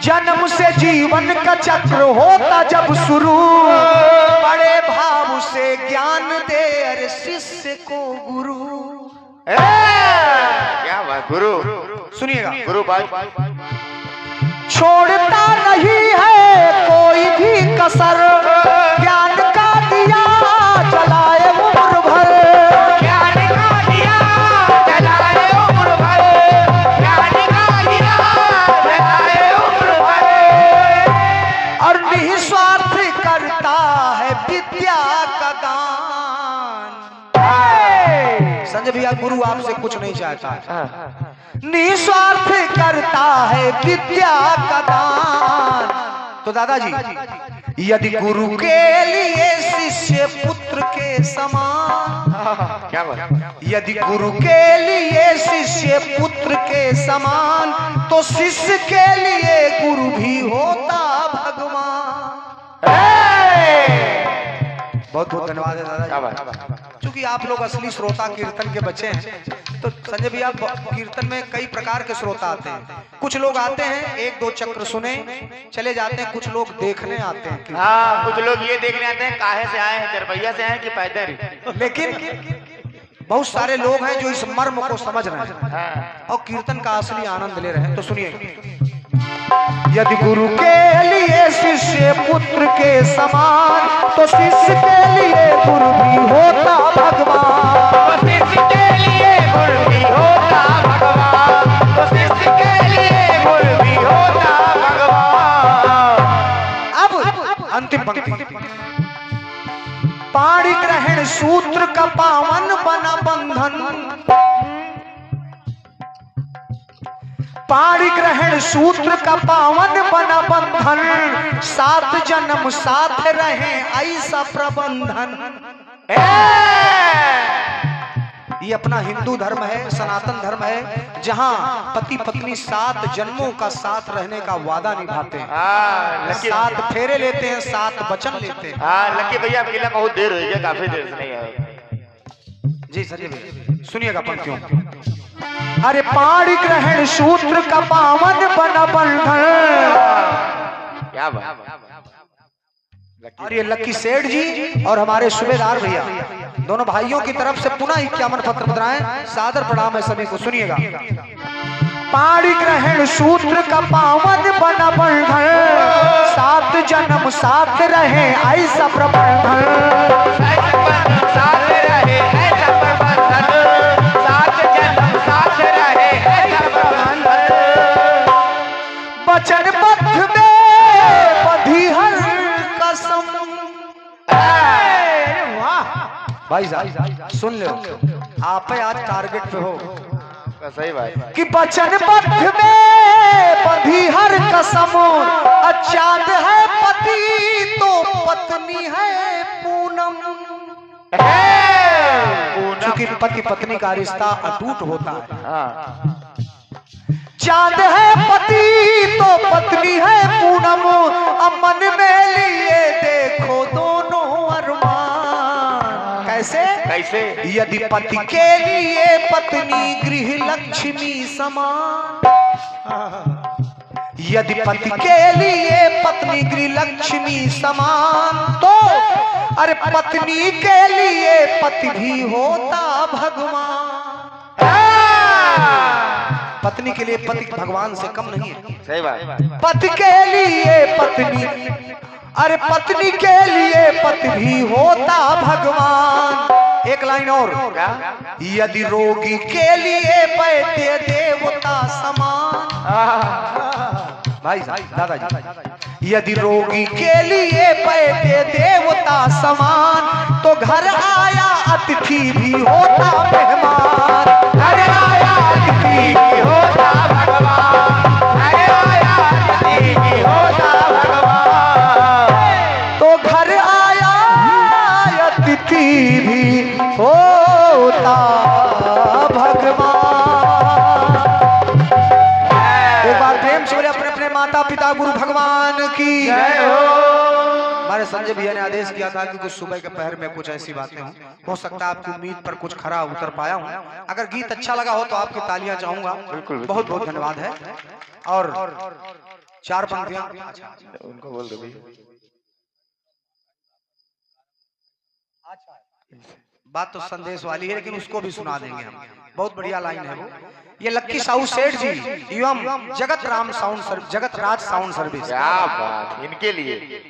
जन्म से जीवन का चक्र होता जब शुरू, बड़े भाव से ज्ञान दे अरे शिष्य को गुरु। क्या बात गुरु, सुनिएगा, गुरु भाई। छोड़ता नहीं है कोई भी कसर, ज्ञान का दिया जलाए उम्र भर। ज्ञान का दिया जलाए उम्र भर, ज्ञान का दिया जलाए उम्र भर। और निस्वार्थ करता है विद्या का दान। संजय भैया गुरु आपसे कुछ नहीं चाहता, निस्वार्थ करता है विद्या का दान। तो दादाजी, यदि गुरु के लिए शिष्य पुत्र के समान, क्या बात। यदि गुरु के लिए शिष्य पुत्र के समान, तो शिष्य के लिए गुरु भी होता भगवान। बहुत बहुत धन्यवाद है क्या दादा। बात। क्योंकि आप लोग असली श्रोता कीर्तन के बच्चे हैं, तो संजय भैया कीर्तन में कई प्रकार के श्रोता आते हैं। कुछ लोग आते हैं 1-2 चक्र सुने चले जाते हैं, कुछ लोग देखने आते हैं। हाँ, कुछ लोग ये देखने आते हैं काहे से आए हैं, चरपैया से आए हैं कि पैदल। लेकिन बहुत सारे लोग हैं जो इस मर्म को समझ रहे हैं और कीर्तन का असली आनंद ले रहे हैं। तो सुनिए, यदि गुरु के लिए शिष्य पुत्र के समान, तो शिष्य के लिए गुरु भी होता भगवान। तो शिष्य के लिए गुरु भी होता भगवान, तो शिष्य के लिए गुरु भी होता भगवान। अब अंतिम पंक्ति, पाणि ग्रहण सूत्र का पावन बना बंधन, पाणि ग्रहण सूत्र का पावन बना बंधन, 7 जन्म साथ रहे ऐसा प्रबंधन। ये अपना हिंदू धर्म है, सनातन धर्म है, जहाँ पति पत्नी 7 जन्मों का साथ रहने का वादा निभाते हैं, 7 फेरे लेते हैं, 7 वचन लेते हैं। हाँ लकी भैया अकेला बहुत देर हुई है, काफी देर से नहीं आए। जी संजय भैया सुनिएगा पंक्तियों। अरे पाणी ग्रहण सूत्र का पावन बना बंधन। क्या बात। और ये लक्की सेठ जी और हमारे सूबेदार भैया दोनों भाइयों की तरफ से पुनः 51 पत्र मुद्राएं, सादर प्रणाम है सभी को। सुनिएगा। पाणी ग्रहण सूत्र का पावन बना बंधन, 7 जन्म साथ रहे ऐसा प्रबंधन, साथ रहे ऐसा प्रबंधन, 7 जन्म साथ रहे ऐसा प्रबंधन। वचनबद्ध में बधी हर कसम। भाई साहब सुन लो, आप आज टारगेट पे हो। सही बात कि वचनबद्ध में बधी हर कसम, चांद है पति तो पत्नी है पूनम। क्योंकि पति पत्नी का रिश्ता अटूट होता है। चांद है पति तो पत्नी है पूनम, मन में लिए देखो दोनों अरमान। कैसे कैसे? यदि पति के लिए पत्नी गृह लक्ष्मी समान, यदि पति के लिए पत्नी गृह लक्ष्मी समान, तो अरे पत्नी के लिए पति भी होता भगवान। पत्नी के लिए पति भगवान से कम नहीं है। सही बात। पति के लिए पत्नी, अरे पत्नी के लिए पति भी होता भगवान। एक लाइन और। यदि रोगी के लिए वैद्य देवता समान। भाई दादाजी, यदि रोगी के लिए वैद्य देवता समान, तो घर आया अतिथि भी होता मेहमान। घर आया अतिथि भी होता भगवान। घर आया अतिथि भी होता भगवान। तो घर आया अतिथि भी होता भगवान। एक बार प्रेम से बोले अपने अपने माता पिता गुरु भगवान की जय हो। हमारे संजय भैया ने आदेश किया था कि कुछ सुबह के पहर में कुछ ऐसी बातें हों, हो सकता है आपकी उम्मीद पर कुछ खरा उतर पाया हूं। अगर गीत अच्छा लगा हो तो आपकी तालियां चाहूंगा। बहुत बहुत धन्यवाद है। और 4 पंक्तियां उनको बोल दो। बात तो संदेश वाली है, लेकिन उसको भी सुना देंगे हम। बहुत बढ़िया लाइन है वो। ये लक्की साहू सेठ जी एवं जगत राज साउंड सर्विस। क्या बात, इनके लिए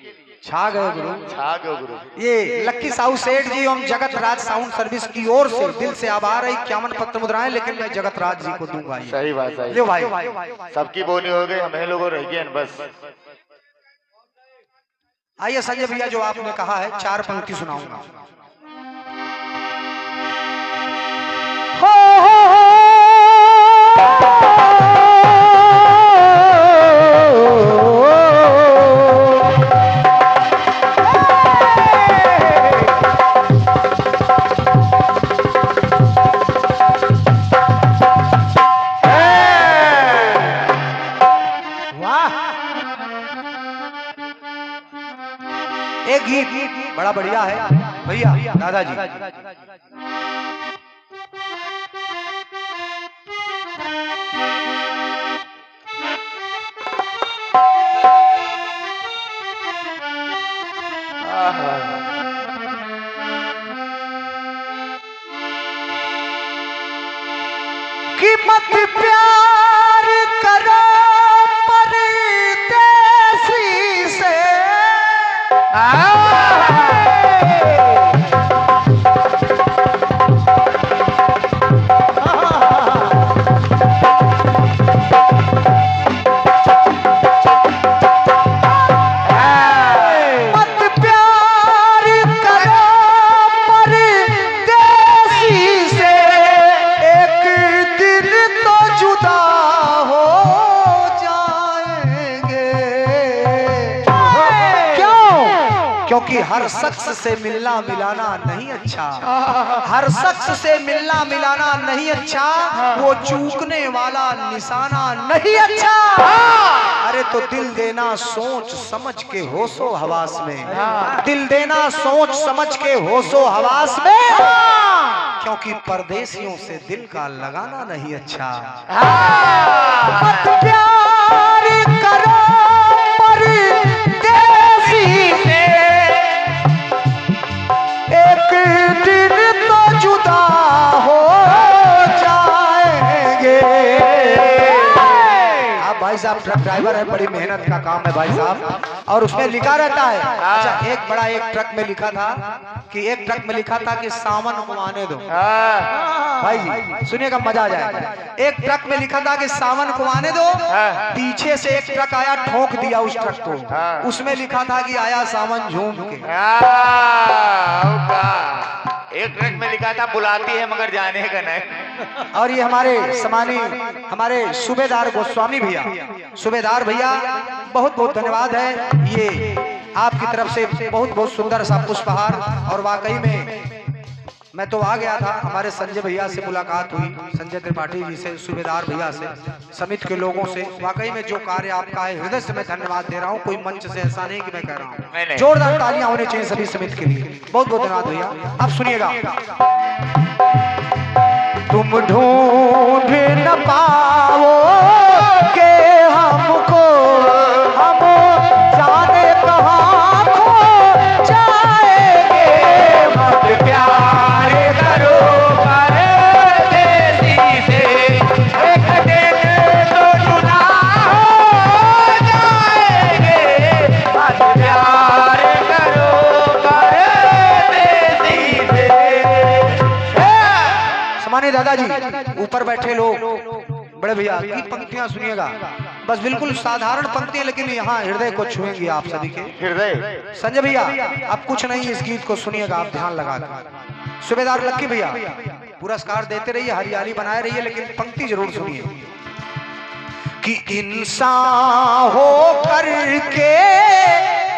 छा गए गुरु, छा गए गुरु। ये लक्की साहू सेठ जी एवं जगत राज साउंड सर्विस की ओर से दिल से आभार है। 51 पत्र मुद्राएं, लेकिन मैं जगत राज जी को दूंगा। सही बात, सही। ले भाई, सबकी बोनी हो गई, हमें लोगों रह गए बस। आइए संजय भैया, जो आपने कहा है 4 पंक्ति सुनाऊंगा। एक गीत बड़ा बढ़िया है भैया दादाजी। कि मत प्यार करो परदेसी से। जुदा क्योंकि हर शख्स से मिलना मिलाना नहीं अच्छा, हर शख्स से मिलना मिलाना नहीं अच्छा, वो चूकने वाला निशाना नहीं अच्छा। अरे तो दिल देना सोच समझ के होशो हवास में, दिल देना सोच समझ के होशो हवास में, क्योंकि परदेसियों से दिल का लगाना नहीं अच्छा। मत प्यार करो परदेसी से, एक दिन तो जुदा हो जाएंगे। आप भाई साहब ट्रक ड्राइवर है, बड़ी मेहनत का काम है भाई साहब, और उसमें लिखा रहता है। अच्छा, एक बड़ा एक ट्रक में लिखा था कि एक ट्रक में लिखा था कि सावन को आने दो। भाई जी सुनिएगा, मजा आ जाएगा। एक ट्रक में लिखा था कि सावन को आने दो, पीछे से एक ट्रक आया, ठोक दिया उस ट्रक को, उसमें लिखा था कि आया सावन झूम के। एक ट्रक में लिखा था बुलाती है मगर जाने का नहीं। और ये हमारे समानी हमारे सूबेदार गोस्वामी भैया, सूबेदार भैया बहुत बहुत धन्यवाद है, ये आपकी तरफ से बहुत बहुत सुंदर सा पुष्पहार। और वाकई में मैं तो आ गया था, हमारे संजय भैया से मुलाकात हुई, संजय त्रिपाठी जी से, सूबेदार भैया से, समिति के लोगों से। वाकई में जो कार्य आपका है हृदय से मैं धन्यवाद दे रहा हूँ, कोई मंच से ऐसा नहीं कि मैं कह रहा हूँ। जोरदार तालियां होनी चाहिए सभी समिति के लिए, बहुत बहुत धन्यवाद भैया। अब सुनिएगा। तुम ढूंढ न पाओगे हमको, हम जाने कहाँ खो जाएंगे। मत प्यार करो परदेसी से, एक दिन तो जुदा हो जाएंगे। मत प्यार करो परदेसी से। सम्मानित दादाजी, ऊपर बैठे लोग, बड़े भैया की पंक्तियां सुनिएगा, बस बिल्कुल साधारण पंक्तियां, लेकिन यहाँ हृदय को छुएंगी आप सभी के हृदय। संजय भैया अब कुछ नहीं, इस गीत को सुनिएगा आप ध्यान लगा कर। सूबेदार लक्की भैया पुरस्कार देते रहिए, हरियाली बनाए रहिए, लेकिन पंक्ति जरूर सुनिए कि इंसान हो करके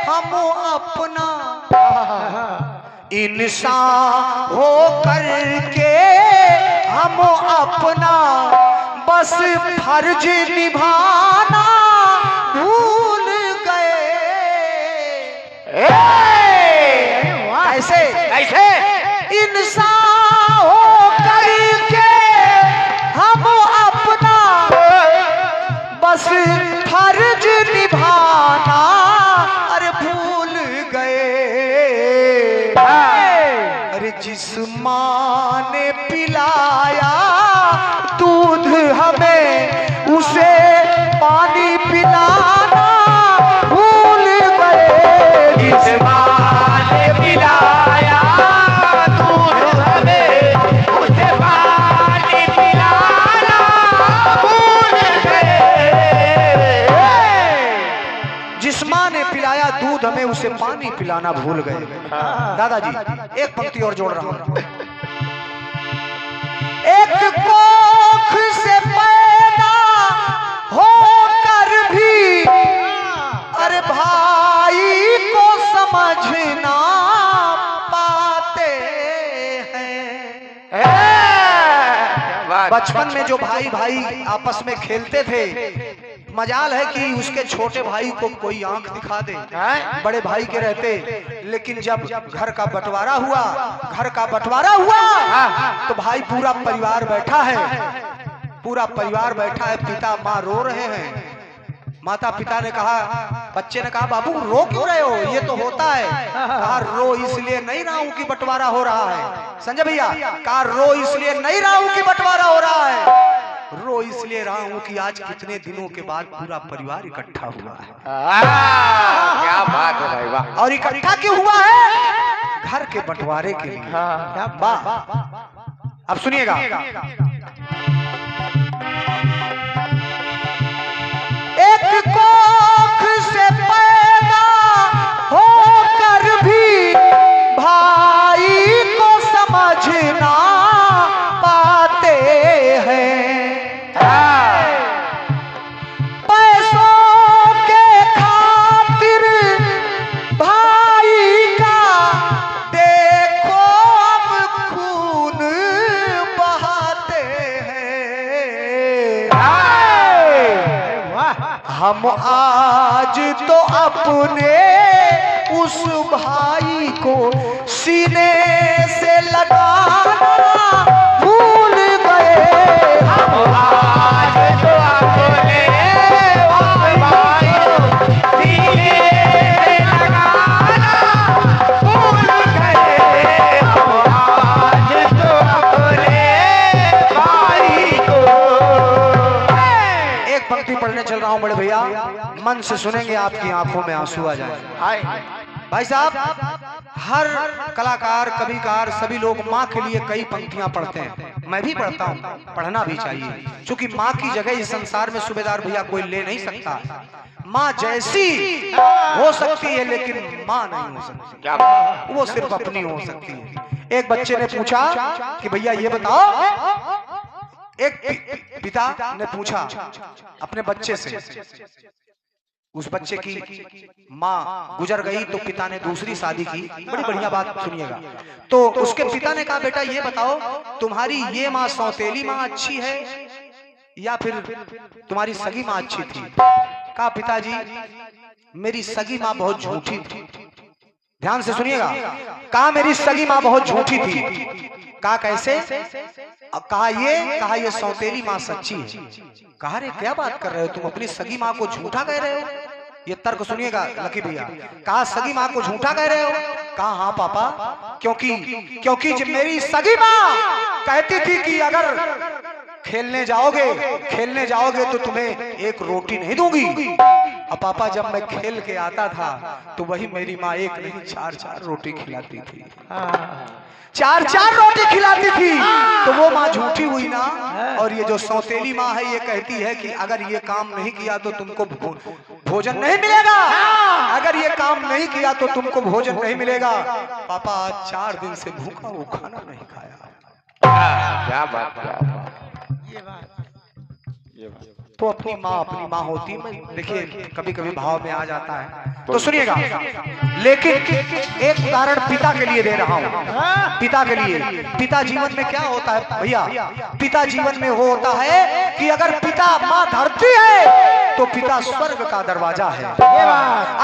हम अपना, इंसान हो करके हम अपना बस फर्ज निभाना भूल गए। ऐसे ऐसे इंसान हो करके हम अपना बस फर्ज निभाना अरे भूल गए। अरे जिस माँ ने पिलाया दूध हमें उसे पानी पिलाना भूल गए। जिस माँ ने पिलाया दूध हमें उसे पानी पिलाना भूल गए। जिस माँ ने पिलाया दूध हमें उसे पानी पिलाना भूल गए। दादाजी एक पंक्ति और जोड़ रहा हूं। एक कोख से पैदा होकर भी अरे भाई को समझना पाते हैं। बचपन में जो भाई भाई आपस में खेलते थे, मजाल है कि उसके छोटे भाई को कोई आंख दिखा दे, बड़े भाई के रहते, लेकिन जब घर का बंटवारा हुआ, तो भाई पूरा परिवार बैठा है, पूरा परिवार बैठा है, पिता माँ रो रहे हैं। माता पिता ने कहा, बच्चे ने कहा बाबू रो क्यों रहे हो, ये तो होता है। कहा रो इसलिए नहीं रहा हूं कि बंटवारा हो रहा है। संजय भैया कहा रो इसलिए नहीं रहा हूं कि बंटवारा हो रहा है, रो इसलिए रहा हूं कि आज कितने दिनों के बाद पूरा परिवार इकट्ठा हुआ है। क्या बात है भाई, वाह। और इकट्ठा क्यों हुआ है? घर के बंटवारे के लिए। वाह। अब सुनिएगा। एक कोख से पैदा होकर भी भाई को समझना पाते हैं। पैसों के खातिर भाई का हम आज तो अपने उस भाई को सीने से लगाना भूल गए। हम आज तो अपने उस भाई को सीने से लगाना भूल गए। हम आज तो अपने भाई को। एक पंक्ति पढ़ने चल रहा हूं बड़े भैया, मन से सुनेंगे आपकी आंखों में आंसू आ जाए। भाई साहब, हर कलाकार कविकार सभी लोग माँ के लिए कई पंक्तियां पढ़ते हैं, मैं भी पढ़ता हूँ, पढ़ना भी चाहिए, क्योंकि माँ की जगह इस संसार में सूबेदार भैया कोई ले नहीं सकता। माँ जैसी हो सकती है लेकिन माँ नहीं हो सकती, क्या वो सिर्फ अपनी हो सकती है। एक बच्चे ने पूछा कि भैया ये बताओ, एक पिता ने पूछा अपने बच्चे से, उस बच्चे की माँ गुजर गई तो पिता ने दूसरी शादी की। बड़ी बढ़िया बात सुनिएगा। तो उसके पिता ने कहा, बेटा ये बताओ तुम्हारी ये माँ सौतेली माँ अच्छी है या फिर तुम्हारी सगी माँ अच्छी थी? कहा पिताजी मेरी सगी माँ बहुत झूठी थी। ध्यान से सुनिएगा। कहा मेरी सगी माँ बहुत झूठी थी। कहा कैसे? कहा ये सौतेली माँ सच्ची है। कहा रे क्या बात कर रहे हो तुम, अपनी सगी माँ को झूठा कह रहे हो? ये तर्क सुनिएगा लकी भैया। कहा सगी माँ को झूठा कह रहे हो? कहा हाँ पापा, क्योंकि जब मेरी सगी माँ कहती थी कि अगर खेलने जाओगे तो तुम्हें एक रोटी नहीं दूंगी। अब पापा जब मैं खेल के आता था तो वही मेरी माँ एक नहीं चार रोटी खिलाती थी, चार रोटी खिलाती थी। तो वो माँ झूठी हुई ना। और ये जो सौतेली माँ है ये कहती है कि अगर ये काम नहीं किया तो तुमको भोजन नहीं मिलेगा, अगर ये काम नहीं किया तो तुमको भोजन नहीं मिलेगा। पापा आज 4 दिन से भूखा हूँ, खाना नहीं खाया। क्या बात तो अपनी माँ होती है। देखिए कभी कभी भाव में आ जाता है तो सुनिएगा। लेकिन एक उदाहरण पिता के लिए दे रहा हूँ, पिता के लिए। पिता जीवन में क्या होता है भैया? पिता जीवन में वो होता है कि अगर पिता माँ धरती है तो पिता स्वर्ग का दरवाजा है।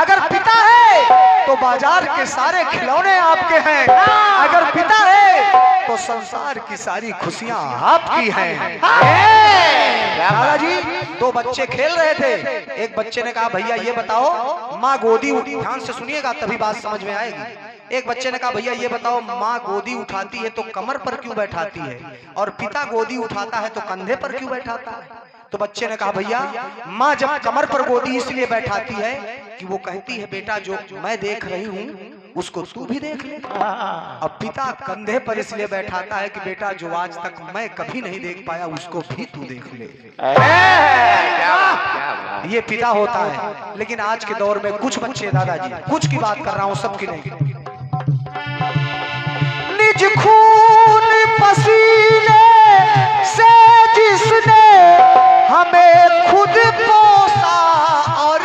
अगर पिता है तो बाजार के सारे खिलौने आपके हैं। अगर पिता है तो संसार की सारी खुशियां आपकी हैं। दादाजी 2 बच्चे खेल रहे थे। एक बच्चे ने कहा भैया ये बताओ माँ गोदी, ध्यान से सुनिएगा तभी बात समझ में आएगी। एक बच्चे ने कहा भैया ये बताओ माँ गोदी उठाती है तो कमर पर क्यों बैठाती है, और पिता गोदी उठाता है तो कंधे पर क्यों बैठाता है? तो बच्चे ने कहा भैया माँ जब कमर पर गोदी इसलिए बैठाती है कि वो कहती है बेटा जो मैं देख रही हूँ उसको तू भी देख ले। अब पिता कंधे पर इसलिए बैठाता है कि बेटा जो आज तक मैं कभी नहीं देख पाया उसको भी तू देख ले। ये पिता होता है। लेकिन आज के दौर में कुछ बच्चे, दादाजी कुछ की बात कर रहा हूँ, सबकी नहीं, निज खून पसीने से जिसने हमें खुद पोसा और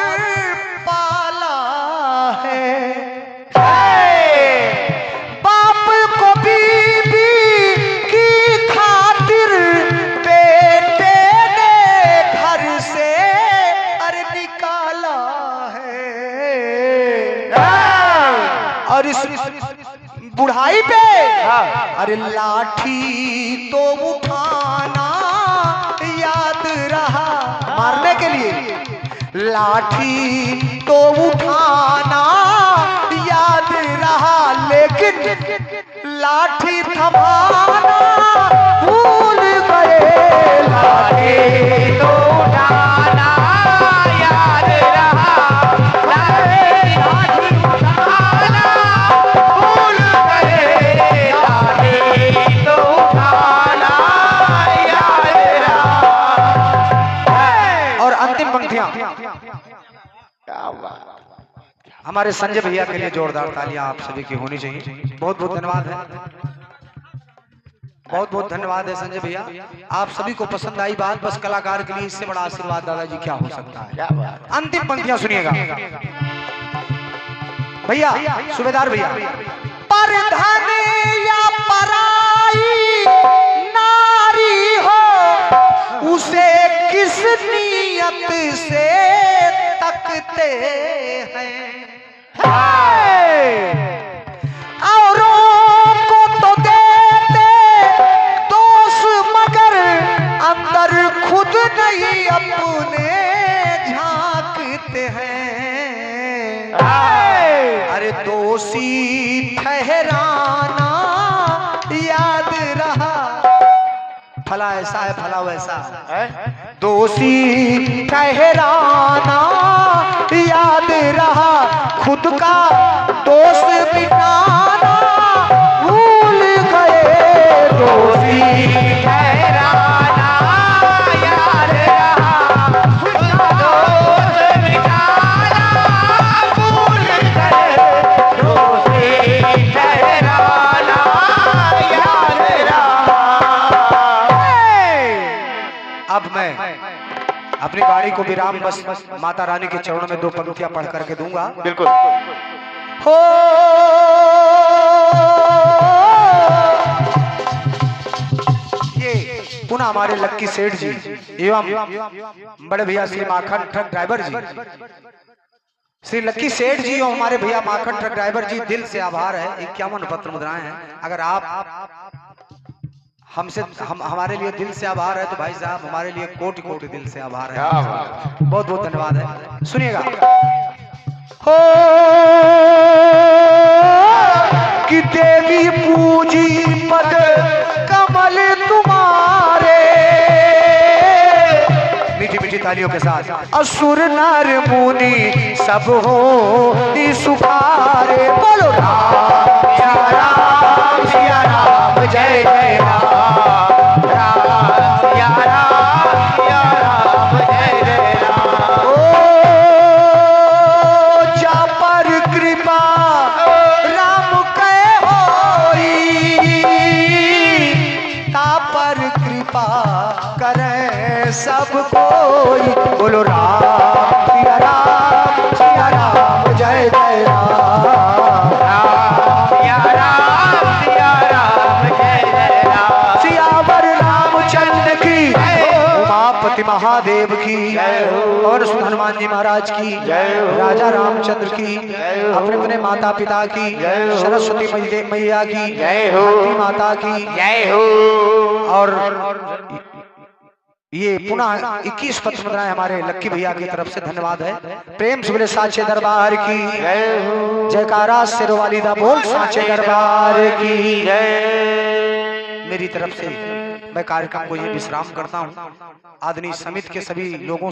पाला है, बाप को बीवी की खातिर बेटे ने घर से अरे निकाला है। और इस बुढ़ाई पे अरे लाठी तो उठाना याद रहा, मारने के लिए लाठी तो उठाना याद रहा, लेकिन लाठी थमाना भूल गए। लाठी तो उठाना याद रहा, लाठी उठाना भूल गए, लाठी तो उठाना याद रहा। और अंतिम पंक्तियां हमारे संजय भैया के लिए जोरदार तालियां आप सभी की होनी चाहिए। बहुत बहुत धन्यवाद है, बहुत बहुत धन्यवाद है संजय भैया। आप सभी को पसंद आई बात, बस कलाकार के लिए इससे बड़ा आशीर्वाद दादाजी क्या हो सकता है। अंतिम पंक्तियां सुनिएगा भैया, सूबेदार भैया। परधन या पराई नारी हो उसे किस नियत से करते हैं, औरों को तो देते दोष मगर अंदर खुद नहीं अपने झांकते हैं। अरे दोषी ठहराना याद रहा, फला ऐसा है फला वैसा है, दोषी ठहराना याद रहा, खुद का दोष मिटाना भूल गए, दोषी ठहराना याद रहा, खुद का दोष मिटाना भूल गए, दोषी ठहराना याद रहा। अब मैं अपनी गाड़ी को विराम बस माता रानी के चरणों में 2 पंक्तियां पढ़ करके दूंगा। बिल्कुल। हो ये पुनः हमारे लक्की सेठ जी एवं बड़े भैया श्री माखन ट्रक ड्राइवर जी, श्री लक्की सेठ जी और हमारे भैया माखन ट्रक ड्राइवर जी, दिल से आभार है। 51 पत्र मुद्राएं हैं। अगर आप हमसे हमारे लिए दिल से आभार है तो भाई साहब हमारे लिए कोटि कोटि दिल से आभार है। बहुत बहुत धन्यवाद है। सुनिएगा। हो कि देवी पूजी पद कमल तुम्हारे, मीठी मीठी तालियों के साथ, असुर नर मुनि सब हो सुखारे, बोलो राम सिया राम जय जय राम, सिया राम जय जय राम। ओ जा पर कृपा राम के होई, ता पर कृपा करे सब कोई, बोलो राम सिया राम जय जय राम, सिया राम जय जय राम। सियावर रामचंद्र की, उमापति महादेव की, और हनुमान जी महाराज की, राजा रामचंद्र की, अपने अपने माता पिता की, सरस्वती मैया की, धरती माता की जय हो। और ये पुनः 21 पत्र मुद्राएं हमारे लक्की भैया की तरफ से धन्यवाद है। प्रेम से बोले साचे दरबार की जयकारा, सिरवाली दा बोल साचे दरबार की जय। मेरी तरफ से मैं कार्यक्रम को ये विश्राम करता हूँ। आदरणीय समिति के सभी लोगों